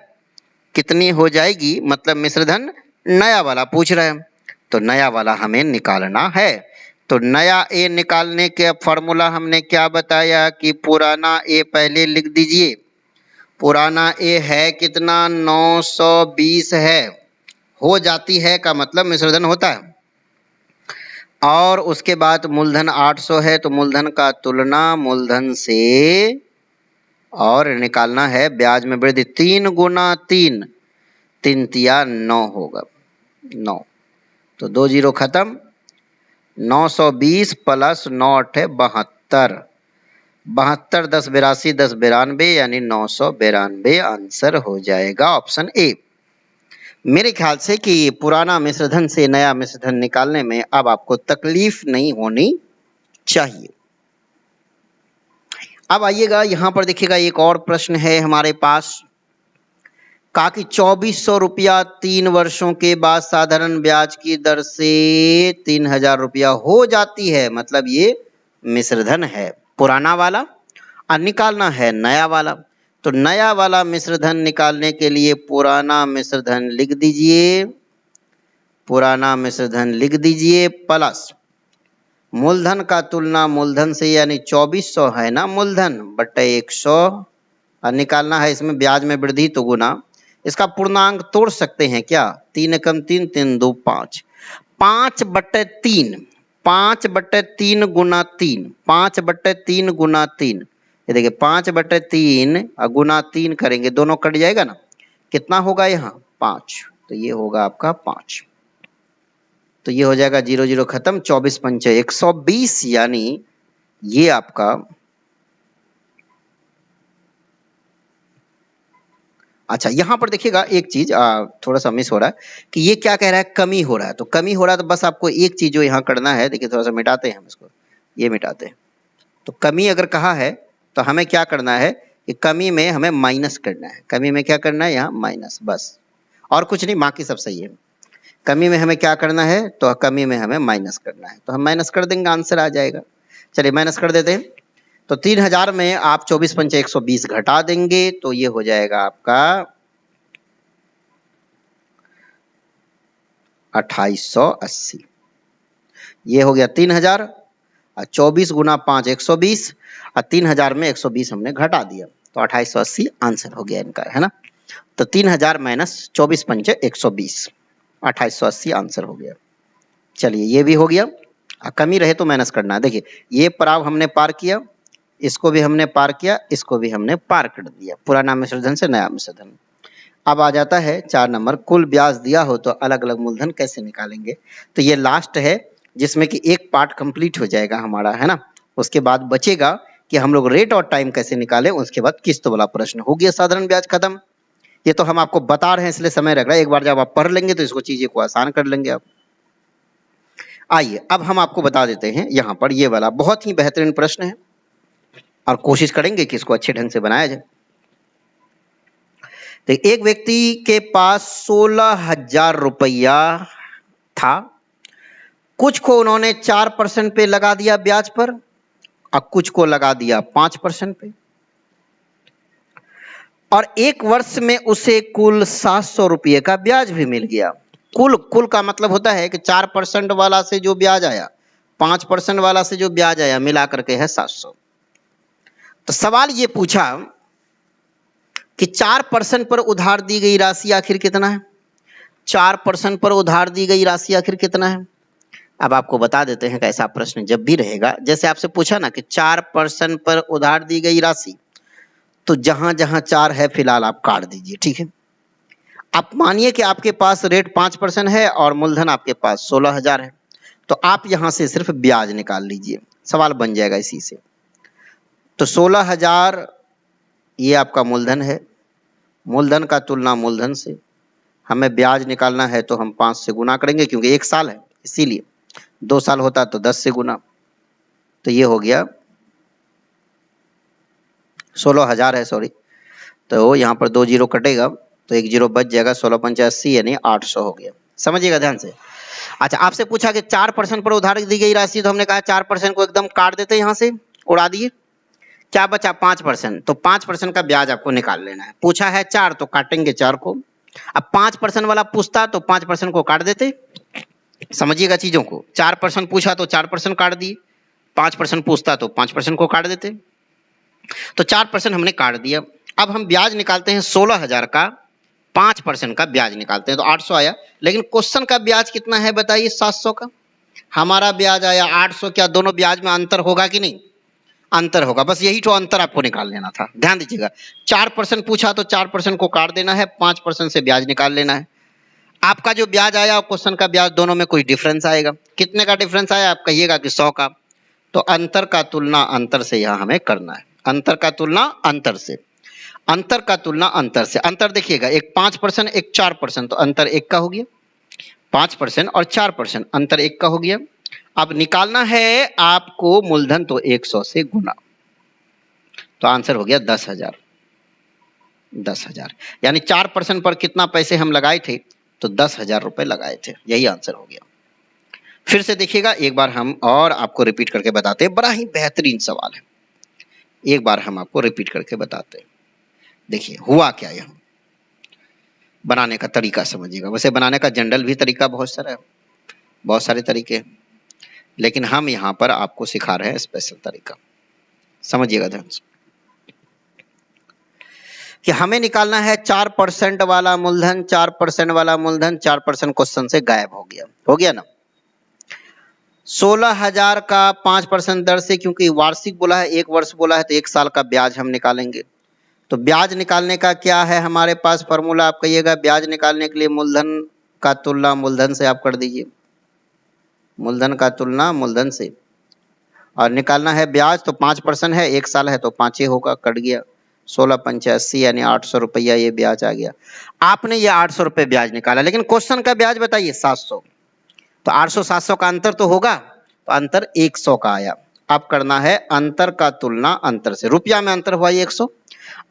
कितनी हो जाएगी मतलब मिश्रधन नया वाला पूछ रहा है। तो नया वाला हमें निकालना है। तो नया ए निकालने के फॉर्मूला हमने क्या बताया कि पुराना ए पहले लिख दीजिए। पुराना ए है कितना? 920 है। हो जाती है का मतलब मिश्रधन होता है। और उसके बाद मूलधन 800 है, तो मूलधन का तुलना मूलधन से, और निकालना है ब्याज में वृद्धि। 3 गुना 3, 3 तिया 9 होगा, 9। तो 2 जीरो खत्म। 920 प्लस 9 8 72, 72 10 82 10 92, यानी 992 आंसर हो जाएगा ऑप्शन ए। मेरे ख्याल से कि पुराना मिश्रधन से नया मिश्रधन निकालने में अब आपको तकलीफ नहीं होनी चाहिए। अब आइएगा यहाँ पर देखिएगा, एक और प्रश्न है हमारे पास। कहा कि 2400 रुपया 3 वर्षों के बाद साधारण ब्याज की दर से 3000 रुपया हो जाती है, मतलब ये मिश्रधन है पुराना वाला, और निकालना है नया वाला। तो नया वाला मिश्रधन निकालने के लिए पुराना मिश्रधन लिख दीजिए, पुराना मिश्रधन लिख दीजिए, प्लस मूलधन का तुलना मूलधन से, यानी 2400 है ना मूलधन, बटे 100, और निकालना है इसमें ब्याज में वृद्धि तो गुना। इसका पूर्णांक तोड़ सकते हैं क्या? 3 एकम 3, 3 2 5, 5/3, 5/3 गुना 3, 5/3 गुना 3। ये देखिए 5/3 और गुना 3 करेंगे, दोनों कट जाएगा ना, कितना होगा यहाँ? 5। तो ये होगा आपका 5। तो ये हो जाएगा 0 0 खत्म, 24 पंचे 120, यानी ये आपका, अच्छा यहाँ पर देखिएगा एक चीज थोड़ा सा मिस हो रहा है कि ये क्या कह रहा है? कमी हो रहा है। तो कमी हो रहा है तो बस आपको एक चीज जो यहाँ करना है, देखिए थोड़ा सा मिटाते हैं हम इसको, ये मिटाते हैं। तो कमी अगर कहा है तो हमें क्या करना है कि कमी में हमें माइनस करना है। कमी में क्या करना है? यहाँ माइनस, बस, और कुछ नहीं, बाकी सब सही है। कमी में हमें क्या करना है? तो कमी में हमें माइनस करना है, तो हम माइनस कर देंगे, आंसर आ जाएगा। चलिए माइनस कर देते हैं। तो 3000 में आप 24 पंचे 120 घटा देंगे, तो ये हो जाएगा आपका 2880। ये हो गया 3000, और 24 गुना 5 120, और 3000 में 120 हमने घटा दिया, तो 2880 आंसर हो गया इनका, है ना। तो 3000 माइनस 24 पंचे 120, 2880 आंसर हो गया। चलिए ये भी हो गया। कमी रहे तो माइनस करना है। देखिए ये पड़ाव हमने पार किया, इसको भी हमने पार किया, इसको भी हमने पार कर दिया, पुराना मिश्रधन से नया मिश्रधन। अब आ जाता है 4 नंबर, कुल ब्याज दिया हो तो अलग अलग मूलधन कैसे निकालेंगे। तो ये लास्ट है जिसमें कि एक पार्ट कंप्लीट हो जाएगा हमारा, है ना। उसके बाद बचेगा कि हम लोग रेट और टाइम कैसे निकालें, उसके बाद किस्त वाला प्रश्न हो गया, साधारण ब्याज खत्म। ये तो हम आपको बता रहे हैं इसलिए समय लग रहा है, एक बार जब आप पढ़ लेंगे तो इसको चीजें को आसान कर लेंगे आप। आइए अब हम आपको बता देते हैं, यहाँ पर ये वाला बहुत ही बेहतरीन प्रश्न है और कोशिश करेंगे कि इसको अच्छे ढंग से बनाया जाए। तो एक व्यक्ति के पास 16,000 रुपया था, कुछ को उन्होंने 4% पे लगा दिया ब्याज पर, और कुछ को लगा दिया 5% पे, और 1 वर्ष में उसे कुल 700 रुपये का ब्याज भी मिल गया। कुल का मतलब होता है कि 4% वाला से जो ब्याज आया 5% वाला से जो ब्याज आया मिला करके है 700। तो सवाल ये पूछा कि 4% पर उधार दी गई राशि आखिर कितना है। 4% पर उधार दी गई राशि आखिर कितना है। अब आपको बता देते हैं कैसा प्रश्न जब भी रहेगा, जैसे आपसे पूछा ना कि 4% पर उधार दी गई राशि, तो जहां जहां 4 है फिलहाल आप काट दीजिए, ठीक है। आप मानिए कि आपके पास रेट 5% है और मूलधन आपके पास 16,000 है, तो आप यहां से सिर्फ ब्याज निकाल लीजिए, सवाल बन जाएगा इसी से। तो 16,000 ये आपका मूलधन है, मूलधन का तुलना मूलधन से, हमें ब्याज निकालना है तो हम 5 से गुना करेंगे क्योंकि 1 साल है, इसीलिए 2 साल होता तो 10 से गुना, तो ये हो गया 16,000 है, सॉरी। तो यहाँ पर 2 जीरो कटेगा तो 1 जीरो बच जाएगा, 16 पंचा 80 यानी 800 हो गया। समझिएगा ध्यान से। अच्छा, आपसे पूछा कि 4% पर उधार दी गई राशि, तो हमने कहा 4% को एकदम काट देते, यहाँ से उड़ा दिए, क्या बचा 5%। तो 5% का ब्याज आपको निकाल लेना है। पूछा है 4 तो काटेंगे 4 को। अब 5% वाला पूछता तो 5% को काट देते। समझिएगा चीजों को, 4% पूछा तो 4% काट दिए, 5% पूछता तो 5% को काट देते। तो 4% हमने काट दिया। अब हम ब्याज निकालते हैं 16,000 का, 5% का ब्याज निकालते हैं तो 800 आया। लेकिन क्वेश्चन का ब्याज कितना है बताइए, 700 का। हमारा ब्याज आया 800, क्या दोनों ब्याज में अंतर होगा कि नहीं, अंतर होगा। बस यही तो अंतर आपको निकाल लेना था, ध्यान दीजिएगा। 4% पूछा तो 4% को काट देना है, 5% से ब्याज निकाल लेना है। आपका जो ब्याज आया और क्वेश्चन का ब्याज दोनों में कोई डिफरेंस आएगा। कितने का डिफरेंस आया, आप कहिएगा कि 100 का। तो अंतर का तुलना अंतर से यहां हमें करना है, अंतर का तुलना अंतर से, अंतर का तुलना अंतर से। अंतर देखिएगा, एक 5% एक 4%, तो अंतर 1 का हो गया। 5% और 4%, अंतर 1 का हो गया। अब निकालना है आपको मूलधन, तो 100 से गुना, तो आंसर हो गया 10,000। 10,000 यानी 4% पर कितना पैसे हम लगाए थे, तो 10,000 रुपए लगाए थे, यही आंसर हो गया। फिर से देखिएगा एक बार हम और आपको रिपीट करके बताते हैं, बड़ा ही बेहतरीन सवाल है, एक बार हम आपको रिपीट करके बताते हैं। देखिए हुआ क्या, यहाँ बनाने का तरीका समझिएगा। वैसे बनाने का जनरल भी तरीका बहुत सारा है, बहुत सारे तरीके हैं, लेकिन हम यहाँ पर आपको सिखा रहे हैं स्पेशल तरीका। समझिएगा ध्यान से कि हमें निकालना है 4% वाला मूलधन, 4% वाला मूलधन, 4% क्वेश्चन से गायब हो गया ना। 16,000 का 5% दर से, क्योंकि वार्षिक बोला है, 1 वर्ष बोला है, तो 1 साल का ब्याज हम निकालेंगे। तो ब्याज निकालने का क्या है हमारे पास फॉर्मूला, आप कहिएगा। ब्याज निकालने के लिए मूलधन का तुलना मूलधन से आप कर दीजिए, मूलधन का तुलना मूलधन से, और निकालना है ब्याज, तो 5% है, 1 साल है तो 5 ही होगा, कट गया। 16 पंचा 80 यानी 800 रुपया ये ब्याज आ गया। आपने ये 800 रुपये ब्याज निकाला, लेकिन क्वेश्चन का ब्याज बताइए 700, तो 800-700 का अंतर तो होगा, तो अंतर 100 का आया। अब करना है अंतर का तुलना अंतर से, रुपया में अंतर हुआ 100,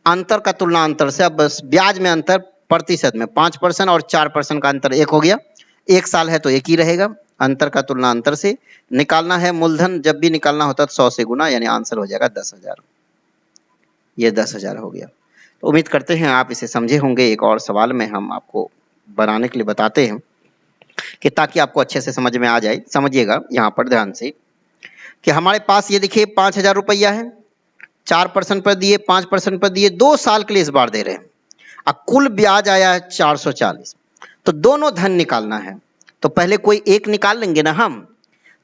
अंतर का तुलना अंतर से। अब बस ब्याज में अंतर प्रतिशत में 5% और 4% का अंतर 1 हो गया, 1 साल है तो 1 ही रहेगा। अंतर का तुलना अंतर से निकालना है मूलधन, जब भी निकालना होता है 100 से गुना, यानी आंसर हो जाएगा 10,000। ये 10,000 हो गया। तो उम्मीद करते हैं आप इसे समझे होंगे। एक और सवाल में हम आपको बनाने के लिए बताते हैं कि ताकि आपको अच्छे से समझ में आ जाए। समझिएगा यहाँ पर ध्यान से कि हमारे पास ये देखिए 5,000 रुपया है, 4% पर दिए, 5% पर दिए, 2 साल के लिए इस बार दे रहे हैं। अब कुल ब्याज आया है 440, तो दोनों धन निकालना है, तो पहले कोई एक निकाल लेंगे ना हम।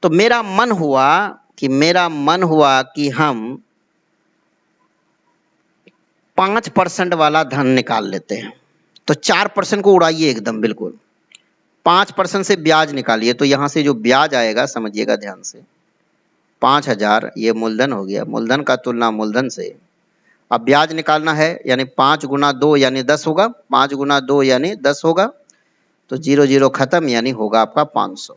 तो मेरा मन हुआ कि हम 5% वाला धन निकाल लेते हैं। तो 4% को उड़ाइए एकदम बिल्कुल, 5% से ब्याज निकालिए, तो यहां से जो ब्याज आएगा समझिएगा ध्यान से, 5,000 ये मूलधन हो गया, मूलधन का तुलना मूलधन से। अब ब्याज निकालना है, यानी 5 गुना 2 यानी 10 होगा, 5 गुना 2 यानी 10 होगा, तो 0 0 खत्म, यानी होगा आपका 500।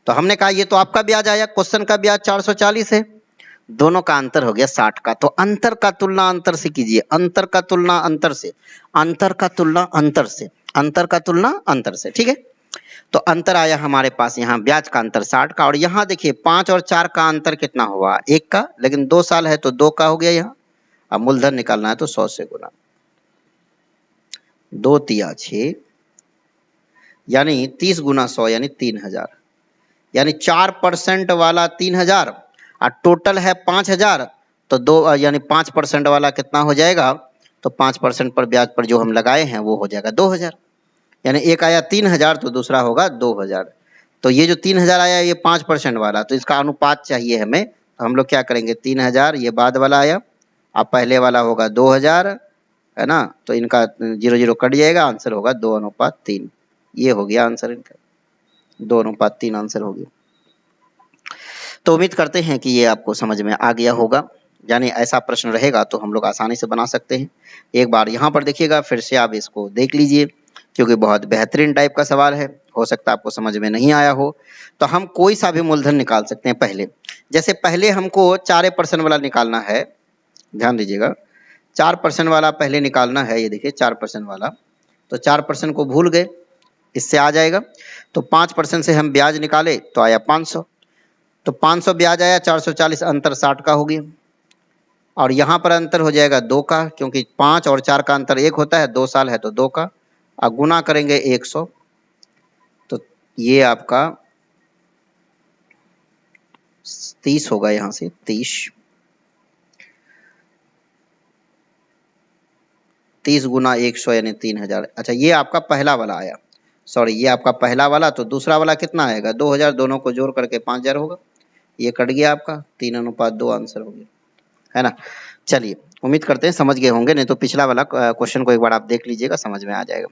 तो हमने कहा ये तो आपका ब्याज आया, क्वेश्चन का ब्याज 440 है, दोनों का अंतर हो गया 60 का। तो अंतर का तुलना अंतर से कीजिए, अंतर का तुलना अंतर से, अंतर का तुलना अंतर से, अंतर का तुलना अंतर से, ठीक है। तो अंतर आया हमारे पास यहाँ ब्याज का अंतर 60 का, और यहाँ देखिए 5 और 4 का अंतर कितना हुआ, 1 का, लेकिन 2 साल है तो 2 का हो गया यहाँ। अब मूलधन निकालना है तो 100 से गुना, 2 तिया 6 यानी 30 गुना 100 यानी 3,000, यानी 4% वाला 3000 और टोटल है 5000, तो दो यानी 5% वाला कितना हो जाएगा, तो 5% पर ब्याज पर जो हम लगाए हैं वो हो जाएगा 2000। यानी एक आया 3000 तो दूसरा होगा 2000। तो ये जो 3000 आया ये 5% वाला, तो इसका अनुपात चाहिए हमें, तो हम लोग क्या करेंगे, 3000 ये बाद वाला आया, अब पहले वाला होगा 2000, है ना, तो इनका 0 0 कट जाएगा, आंसर होगा 2:3। ये हो गया आंसर इनका, 2:3 आंसर हो गया। तो उम्मीद करते हैं कि ये आपको समझ में आ गया होगा, यानी ऐसा प्रश्न रहेगा तो हम लोग आसानी से बना सकते हैं। एक बार यहाँ पर देखिएगा, फिर से आप इसको देख लीजिए, क्योंकि बहुत बेहतरीन टाइप का सवाल है, हो सकता है आपको समझ में नहीं आया हो। तो हम कोई सा भी मूलधन निकाल सकते हैं पहले, जैसे पहले हमको 4% वाला निकालना है, ध्यान दीजिएगा, 4% वाला पहले निकालना है, ये देखिए 4% वाला, तो 4% को भूल गए, इससे आ जाएगा। तो 5% से हम ब्याज निकाले तो आया 500, तो 500 ब्याज आया, 440, अंतर 60 का हो गया। और यहाँ पर अंतर हो जाएगा 2 का, क्योंकि 5 और 4 का अंतर 1 होता है, 2 साल है तो 2 का, और गुना करेंगे 100, तो ये आपका 30 होगा, यहाँ से 30 गुना 100 यानी 3000। अच्छा, ये आपका पहला वाला आया, सॉरी ये आपका पहला वाला, तो दूसरा वाला कितना आएगा 2000, दोनों को जोड़ करके 5000 होगा, ये कट गया आपका, 3:2 आंसर हो गया, है ना। चलिए, उम्मीद करते हैं समझ गए होंगे, नहीं तो पिछला वाला क्वेश्चन को एक बार आप देख लीजिएगा, समझ में आ जाएगा।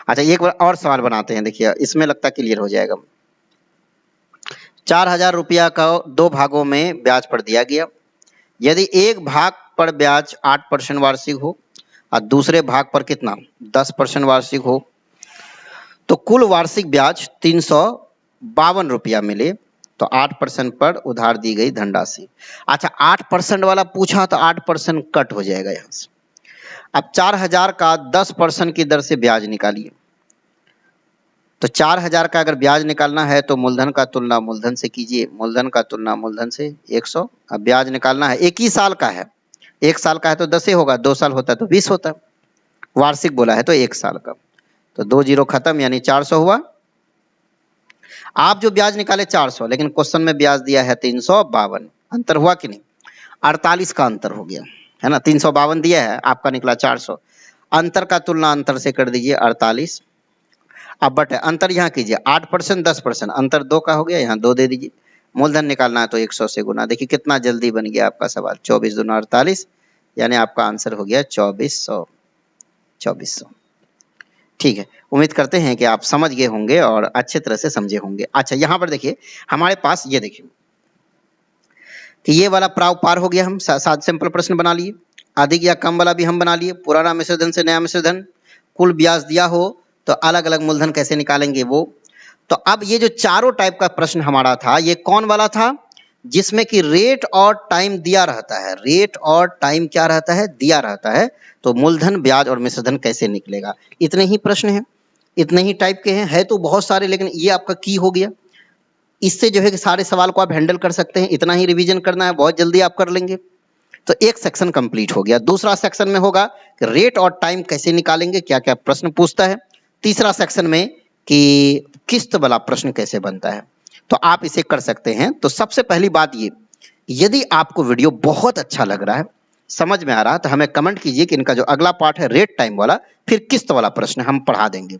अच्छा, एक बार और सवाल बनाते हैं, देखिए इसमें लगता क्लियर हो जाएगा। 4000 रुपया का 2 भागों में ब्याज पर दिया गया, यदि एक भाग पर ब्याज 8% वार्षिक हो और दूसरे भाग पर कितना 10% वार्षिक हो, तो कुल वार्षिक ब्याज 352 रुपया मिले, तो 8% पर उधार दी गई धनराशि। अच्छा, 8% वाला पूछा तो 8% कट हो जाएगा यहाँ से। अब 4000 का 10% की दर से ब्याज निकालिए, तो 4000 का अगर ब्याज निकालना है तो मूलधन का तुलना मूलधन से कीजिए, मूलधन का तुलना मूलधन से 100। अब ब्याज निकालना है, एक ही साल का है, 1 साल का है तो 10 ही होगा, 2 साल होता है तो 20 होता है, वार्षिक बोला है तो 1 साल का, तो 2 0 खत्म, यानी 400 हुआ। आप जो ब्याज निकाले 400, लेकिन क्वेश्चन में ब्याज दिया है 352, अंतर हुआ कि नहीं, 48 का अंतर हो गया, है ना, 352 दिया है, आपका निकला 400, अंतर का तुलना अंतर से कर दीजिए 48। अब बट अंतर यहाँ कीजिए, 8% 10%, अंतर 2 का हो गया, यहाँ 2 दे दीजिए, मूलधन निकालना है तो 100 से गुना, देखिए कितना जल्दी बन गया आपका सवाल, 24 दूना 48, यानी आपका आंसर हो गया 2400। ठीक है, उम्मीद करते हैं कि आप समझ गए होंगे और अच्छे तरह से समझे होंगे। अच्छा, यहाँ पर देखिए हमारे पास ये देखिए कि ये वाला प्राव पार हो गया, हम 7 सिंपल प्रश्न बना लिए, अधिक या कम वाला भी हम बना लिए, पुराना मिश्रधन से नया मिश्रधन, कुल ब्याज दिया हो तो अलग अलग मूलधन कैसे निकालेंगे वो। तो अब ये जो चारों टाइप का प्रश्न हमारा था, ये कौन वाला था, जिसमें कि रेट और टाइम दिया रहता है, रेट और टाइम क्या रहता है, दिया रहता है, तो मूलधन ब्याज और मिश्रधन कैसे निकलेगा। इतने ही प्रश्न हैं, इतने ही टाइप के हैं, है तो बहुत सारे, लेकिन ये आपका की हो गया, इससे जो है कि सारे सवाल को आप हैंडल कर सकते हैं, इतना ही रिवीजन करना है, बहुत जल्दी आप कर लेंगे। तो एक सेक्शन कंप्लीट हो गया। दूसरा सेक्शन में होगा कि रेट और टाइम कैसे निकालेंगे, क्या क्या प्रश्न पूछता है। तीसरा सेक्शन में कि किस्त वाला प्रश्न कैसे बनता है, तो आप इसे कर सकते हैं। तो सबसे पहली बात ये, यदि आपको वीडियो बहुत अच्छा लग रहा है, समझ में आ रहा है, तो हमें कमेंट कीजिए कि इनका जो अगला पार्ट है रेट टाइम वाला, फिर किस्त वाला प्रश्न हम पढ़ा देंगे।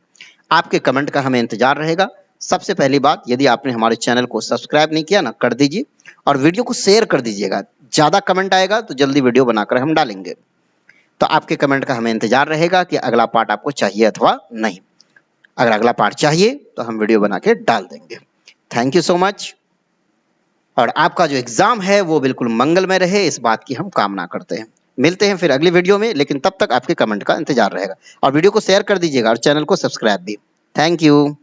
आपके कमेंट का हमें इंतजार रहेगा। सबसे पहली बात, यदि आपने हमारे चैनल को सब्सक्राइब नहीं किया ना, कर दीजिए और वीडियो को शेयर कर दीजिएगा। ज़्यादा कमेंट आएगा तो जल्दी वीडियो बनाकर हम डालेंगे। तो आपके कमेंट का हमें इंतजार रहेगा कि अगला पार्ट आपको चाहिए अथवा नहीं। अगर अगला पार्ट चाहिए तो हम वीडियो बना के डाल देंगे। Thank you so much. और आपका जो एग्जाम है वो बिल्कुल मंगलमय रहे, इस बात की हम कामना करते हैं। मिलते हैं फिर अगली वीडियो में, लेकिन तब तक आपके कमेंट का इंतजार रहेगा और वीडियो को शेयर कर दीजिएगा और चैनल को सब्सक्राइब भी। Thank you.